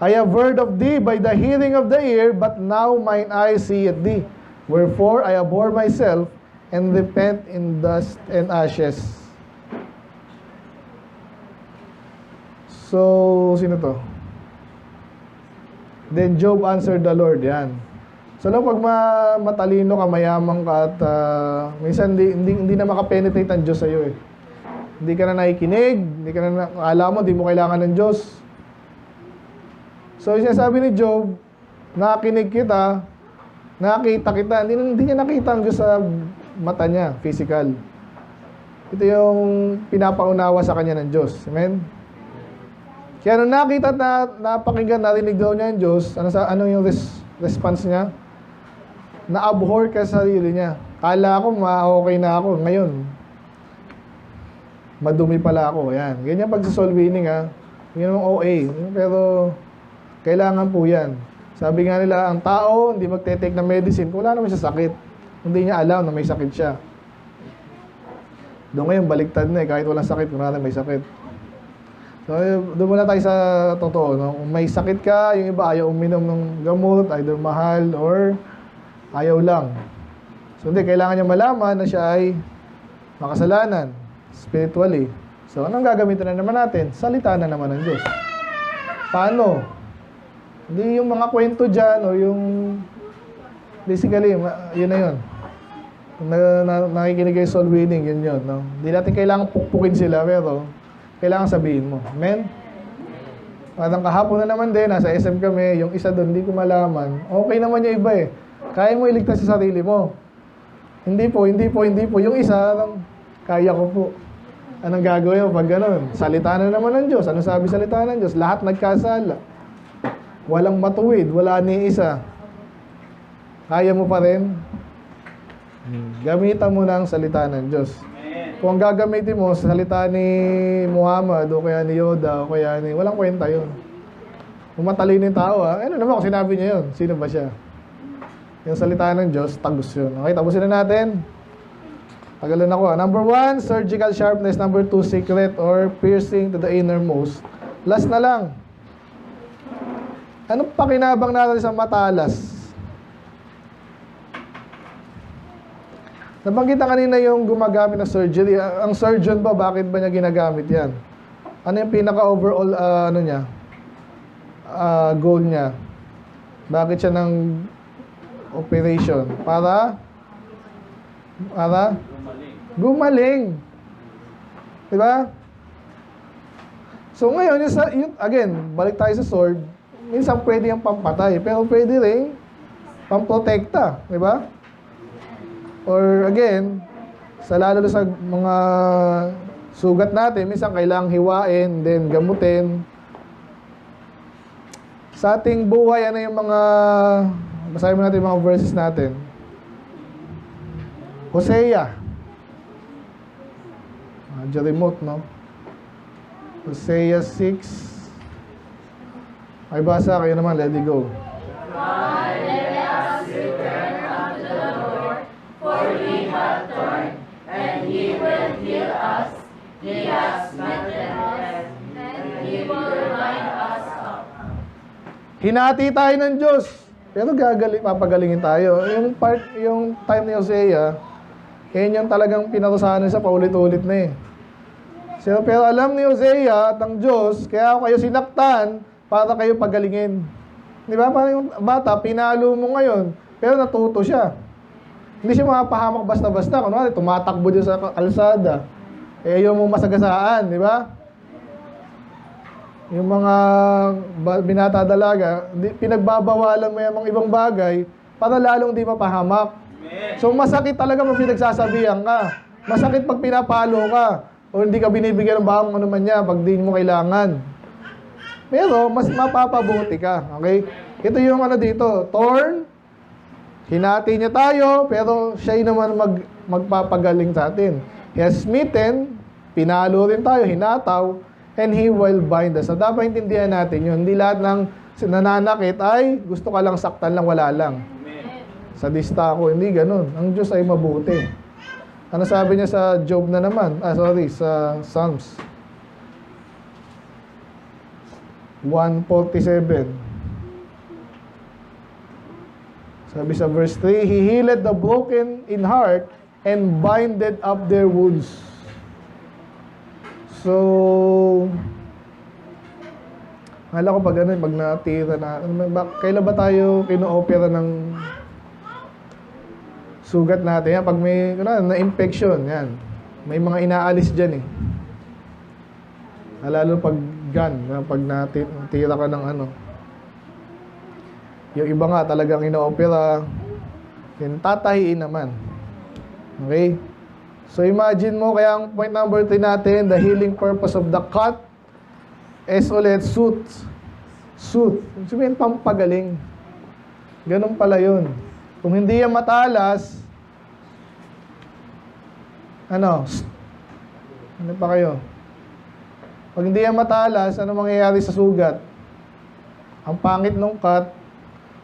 A: I have heard of thee by the hearing of the ear, but now mine eyes see thee. Wherefore I abhor myself and repent in dust and ashes. So, sino to? Then Job answered the Lord. Yan. So, pag matalino ka, mayaman ka, at minsan hindi na makapenetrate ang Diyos sa'yo eh. Hindi ka na nakikinig, hindi ka na, alam mo, hindi mo kailangan ng Diyos. So, sinasabi ni Job, nakikinig kita, nakita kita, hindi niya nakita ang Diyos sa mata niya, physical. Ito yung pinapaunawa sa kanya ng Diyos. Amen? Kaya nung nakita at napakinggan, narinig daw niya ang Diyos, ano yung response niya? Na-abhor ka sa sarili niya. Kala ko, okay na ako. Ngayon, madumi pala ako. Ayan. Ganyan pag sa soul winning, ha. Yan yung OA. Pero, kailangan po yan. Sabi nga nila, ang tao, hindi magte-take ng medicine kung wala naman siya sakit. Hindi niya alam na may sakit siya. Doon ngayon, baliktad na eh. Kahit walang sakit, kung natin may sakit. So, doon muna tayo sa totoo. No? Kung may sakit ka, yung iba ayaw uminom ng gamot, either mahal or ayaw lang. So, hindi. Kailangan niya malaman na siya ay makasalanan spiritually. So, anong gagamitin na naman natin? Salita na naman ng Diyos. Paano? Hindi yung mga kwento dyan o yung basically, yun na yun. Kung nakikinig kayo soul winning, yun yun. No? Hindi natin kailangan pukpukin sila, pero kailangan sabihin mo. Amen? Parang kahapon na naman din, nasa SM kami, yung isa doon, hindi ko malaman. Okay naman yung iba eh. Kaya mo iligtas sa sarili mo. Hindi po. Yung isa, kaya ko po. Anong gagawin mo pag gano'n? Salita na naman ng Diyos. Ano sabi salita ng Diyos? Lahat nagkasala. Walang matuwid, wala ni isa. Kaya mo pa rin? Gamitan mo ng salita ng Diyos. Kung ang gagamitin mo sa salita ni Muhammad o kaya ni Yoda o kaya ni... Walang kwenta yun. Kung matalino yung tao, ano naman kung sinabi niya yun? Sino ba siya? Yung salita ng Diyos, tagus yun. Okay, tapusin na natin. Tagalan ako. Number 1, surgical sharpness. Number 2, secret or piercing to the innermost. Last na lang. Anong pakinabang natin sa matalas? Nabanggit na kanina yung gumagamit ng surgery. Ang surgeon ba, bakit ba niya ginagamit yan? Ano yung pinaka-overall goal niya? Bakit siya ng operation? Para gumaling. Diba? So ngayon, again, balik tayo sa sword. Minsan pwede yung pampatay, pero pwede rin pamprotekta. Diba? Or again, lalo sa mga sugat natin, minsan kailangang hiwain, then gamutin. Sa ating buhay, ano yung mga, basahin mo natin yung mga verses natin. Hosea. Remote, no? Hosea 6. Ay, basa kayo naman. Let it go.
B: Let us return unto the Lord, for He hath turned, and He will heal us. He hath smitten us, and He will bind us up.
A: Hinati tayo ng Diyos. Pero papagalingin tayo. Yung time ni Hosea, yan yung talagang pinarusahan sa paulit-ulit na eh. So, pero alam ni Hosea at ang Diyos, kaya kayo sinaktan para kayo pagalingin. Di ba? Parang yung bata, pinalo mo ngayon, pero natuto siya. Hindi siya mapahamak basta-basta. Kunwari, tumatakbo dyan sa kalsada. Eh, ayaw mo masagasaan, di ba? Yung mga binata dalaga, pinagbabawalan mo yung mga ibang bagay para lalong di mapahamak. So, masakit talaga pag pinagsasabihan ka. Masakit pag pinapalo ka. O hindi ka binibigyan ng bakang ano man niya pag di mo kailangan. Pero, mas mapapabuti ka. Okay? Ito yung ano dito, thorn. Hinati niya tayo, pero siya naman magpapagaling sa atin. He has smitten, pinalo rin tayo, hinataw, and He will bind us. So, dapat intindihan natin yun. Hindi lahat ng nananakit ay gusto ka lang saktan lang, wala lang. Sadista ako, hindi ganun. Ang Diyos ay mabuti. Ano sabi niya sa Job na naman? Sa Psalms 147. Sabi sa verse 3, He healed the broken in heart and binded up their wounds. So, akala ko pag natira na, kailan ba tayo kino-opera ng sugat natin? Yan, pag may na-infection, yan. May mga inaalis dyan eh. Lalo pag pag natira ka ng ano. Yung iba nga talagang ino-opera, tatahiin naman. Okay? So imagine mo, kaya ang point number 3 natin, the healing purpose of the cut is ulit, soothe. Sabihin, pampagaling. Ganun pala yun. Kung hindi yan matalas, ano pa kayo? Pag hindi yan matalas, ano mangyayari sa sugat? Ang pangit nung cut,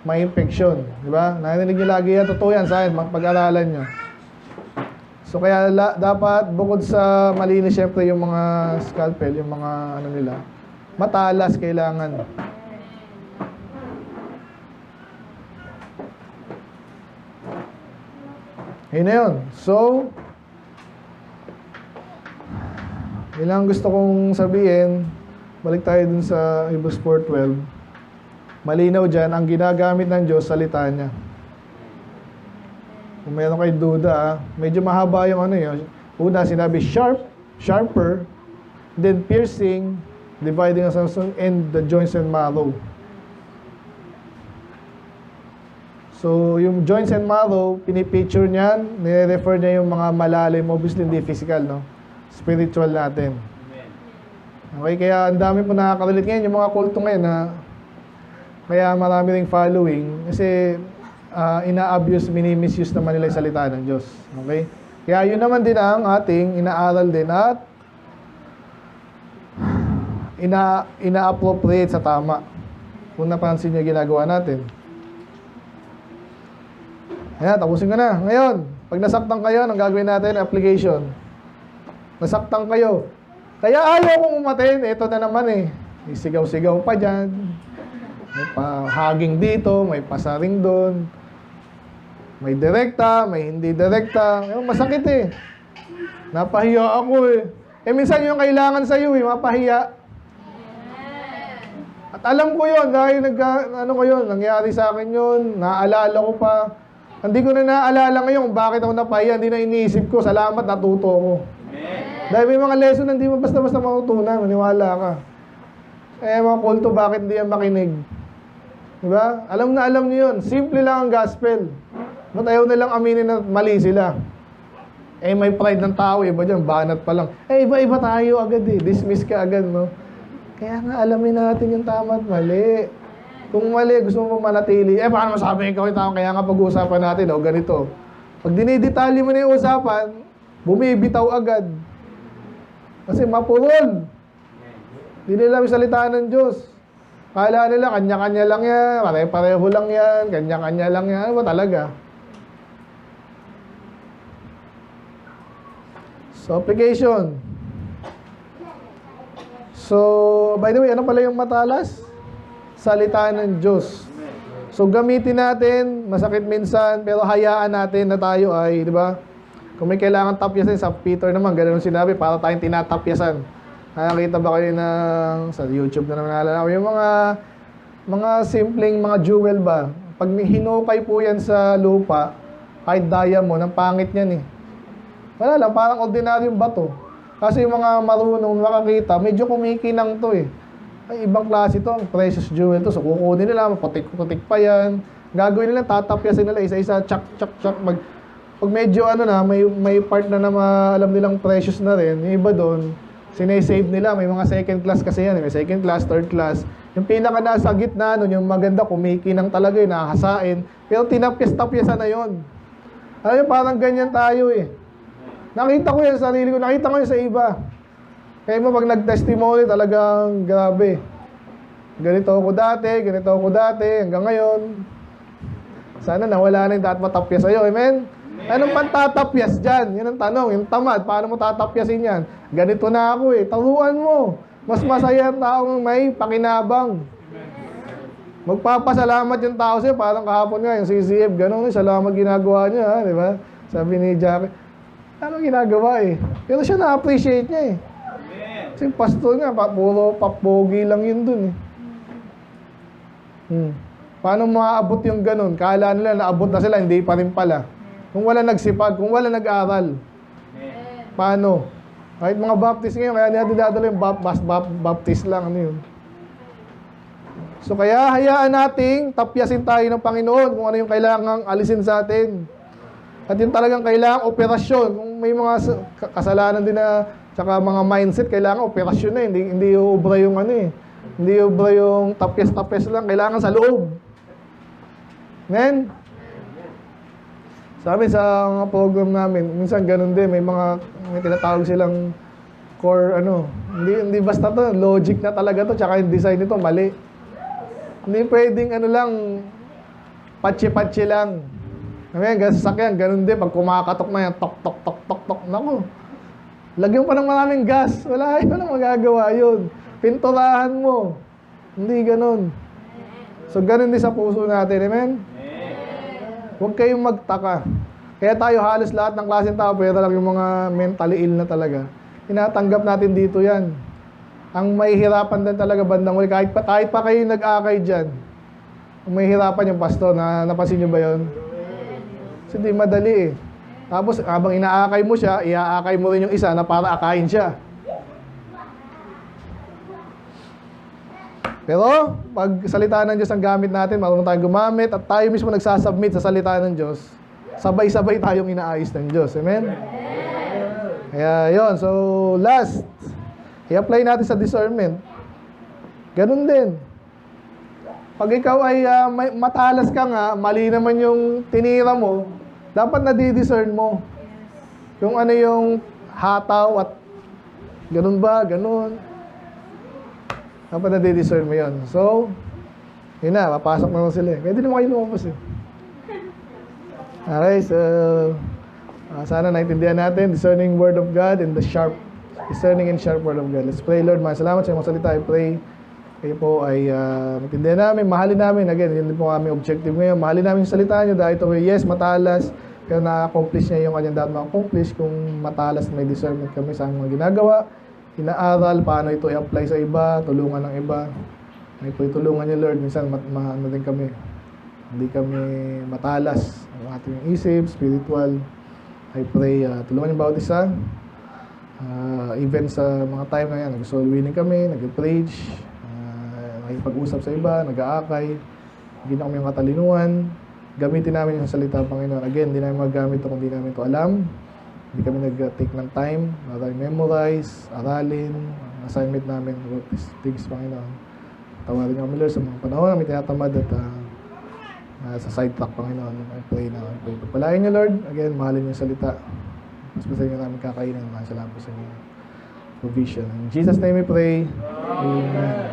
A: may infection. Di ba? Narinig nyo lagi yan. Totoo yan, science. Pag-aralan nyo. So, kaya dapat, bukod sa malinis, syempre, yung mga scalpel, yung mga, ano nila, matalas kailangan. Yun na yun. So, yun lang gusto kong sabihin. Balik tayo dun sa Hebrews 4:12. Malinaw dyan, ang ginagamit ng Diyos, salita niya. Kung meron kayo duda, medyo mahaba yung ano yun. Una, sinabi sharper, then piercing, dividing us and the joints and marrow. So, yung joints and marrow, pinipicture niyan, nire-refer niya yung mga malalim, obviously hindi physical, no? Spiritual natin. Okay, kaya ang dami po nakaka-relate ngayon, yung mga kulto ngayon na kaya marami ring following kasi ina-abuse, mini-misuse naman nila yung salita ng Diyos. Okay? Kaya yun naman din ang ating inaaral din at ina-appropriate sa tama. Kung napansin niyo ginagawa natin. Ayan, tapusin ko na. Ngayon, pag nasaktan kayo, ang gagawin natin, application. Nasaktan kayo. Kaya ayaw kong umatin. Ito na naman eh. May sigaw-sigaw pa dyan. May pa-hugging dito, may pasaring doon. May direkta, may hindi direkta. Masakit eh. Napahiya ako eh. Minsan yung kailangan sa'yo eh, mapahiya. At alam ko yun, dahil nangyari sa akin yun, naaalala ko pa. Hindi ko na naaalala ngayon kung bakit ako napahiya, hindi na iniisip ko. Salamat, natuto ako. Dahil may mga lesson na hindi mo basta-basta matutunan, maniwala ka. Mga kulto, bakit hindi yan makinig? Diba? Alam niyo yun. Simple lang ang gospel. Ba't ayaw nilang aminin na mali sila? May pride ng tao, iba dyan, banat pa lang. Iba-iba tayo agad eh. Dismiss ka agad, no? Kaya nga, alamin natin yung tama at mali. Kung mali, gusto mo manatili. Paano masabi ikaw yung tama? Kaya nga pag-uusapan natin, ganito. Pag dinidetali mo na yung usapan, bumibitaw agad. Kasi mapurol. Hindi nila salitaan ng Diyos. Kala nila, kanya-kanya lang yan, pare-pareho lang yan, kanya-kanya lang yan. Ano ba talaga? So, application. So, by the way, ano pala yung matalas? Salita ng Diyos. So, gamitin natin, masakit minsan, pero hayaan natin na tayo ay, di ba? Kung may kailangan tapyasan, sa Peter naman, ganun sinabi, para tayong tinatapyasan. Nakakita ba kayo sa YouTube na naman naalala ko, yung mga simpleng mga jewel ba? Pag hinukay po yan sa lupa, kahit diamond, ang pangit niyan eh. Wala lang, parang ordinaryong bato. Kasi yung mga marunong makakita, medyo kumikinang to eh. Ay, ibang klase to, ang precious jewel to. So, kukunin nila, patik pa yan. Gagawin nila, tatapyasin nila, isa-isa, chak. pag medyo ano na, may part na alam nilang precious na rin, yung iba doon, sinesave nila. May mga second class kasi yan. May second class, third class. Yung pinaka nasa gitna nun, yung maganda, kumikinang talaga yun, nakahasain. Pero tinapyas-tapyasan na yun. Alam nyo, parang ganyan tayo eh. Nakita ko yan sa sarili ko, nakita ko yan sa iba. Kaya mo pag nag-testimony, talagang grabe. Ganito ako dati, hanggang ngayon. Sana nawala na yung dapat matapyas sa'yo, amen? Anong pantatapyas dyan? Yan ang tanong, yung tamad, paano mo tatapyasin yan? Ganito na ako eh, taruan mo. Mas masaya ang taong may pakinabang. Magpapasalamat yung tao sa'yo, parang kahapon nga, yung CCF, gano'n, salamat ginagawa niya, ha, di ba? Sabi ni Jackie, ano ginagawa eh? Pero siya na-appreciate niya eh. Kasi yung pastor nga, puro papogi lang yun dun eh. Paano maaabot yung ganun? Kala nila naabot na sila, hindi pa rin pala. Kung wala nagsipag, kung wala nag-aral. Paano? Kahit mga baptist ngayon, kaya nila dinadala yung baptist lang, ano yun. So kaya hayaan nating tapyasin tayo ng Panginoon kung ano yung kailangang alisin sa atin. At yung talagang kailangang operasyon. Kung may mga kasalanan din na, tsaka mga mindset, kailangan operasyon na, hindi ubra yung ano eh. Hindi ubra yung tapyas-tapyas lang, kailangan sa loob. Amen? Sabi sa mga program namin, minsan ganun din, may tinatawag silang core, hindi basta to, logic na talaga to, tsaka yung design nito, mali. Hindi pwedeng patsi-patsi lang. Amen, sasakyan, ganun din, pag kumakatok na yan, tok, tok, tok, tok, tok, naku. Lagyan pa ng maraming gas, wala magagawa yun. Pinturahan mo. Hindi ganun. So, ganun din sa puso natin, amen? Huwag kayong magtaka. Kaya tayo halos lahat ng klaseng tao, pero lang yung mga mentally ill na talaga. Tinatanggap natin dito yan. Ang may hirapan din talaga bandang huli. Kahit pa kayo nag-akay dyan, ang may hirapan yung pastor, napansin nyo ba yun? Kasi di madali eh. Tapos habang inaakay mo siya, iaakay mo rin yung isa na para akayin siya. Pero, pag salita ng Diyos ang gamit natin, marunong tayong gumamit, at tayo mismo nagsasubmit sa salita ng Diyos, sabay-sabay tayong inaayos ng Diyos. Amen? Kaya yun. So, last, i-apply natin sa discernment. Ganun din. Pag ikaw ay matalas ka nga, mali naman yung tinira mo, dapat na-discern mo. Yung ano yung hataw at ganun ba, ganun. Dapat na-discern mo yun. So, yun na, papasok na lang sila. Pwede naman kayo lumabas eh. Okay, so, sana naintindihan natin, discerning word of God and discerning and sharp word of God. Let's pray, Lord. Salamat sa iyong salita. I pray kayo po ay maintindihan namin, mahalin namin. Again, yun din po kami objective ngayon. Mahalin namin yung salita nyo dahil ito, yes, matalas, pero na-accomplish niya yung kanyang dapat ma-accomplish. Kung matalas, may discernment kami sa mga ginagawa, inaaral, paano ito i-apply sa iba, tulungan ng iba. May po itulungan niyo, Lord. Minsan, ano din kami. Hindi kami matalas. Ang ating isip, spiritual. I pray, tulungan niyo bawat isa. Even sa mga time na yan, nag-soul winning kami, nag-preach, nakipag-usap sa iba, nag-aakay, hindi na kami yung katalinuhan. Gamitin namin yung salita, Panginoon. Again, hindi namin magamit ito kung hindi namin ito alam. Hindi kami nag-take ng time para memorize, aralin, ang assignment namin, work these things, Panginoon. Tawarin kami, Lord, sa mga panahon namin tinatamad at sa sidetrack, Panginoon. I pray na. Pagpalain niyo, Lord. Again, mahalin yung salita. Mas basta nyo namin kakainin. Salamat po sa inyo provision. In Jesus' name we pray. Amen.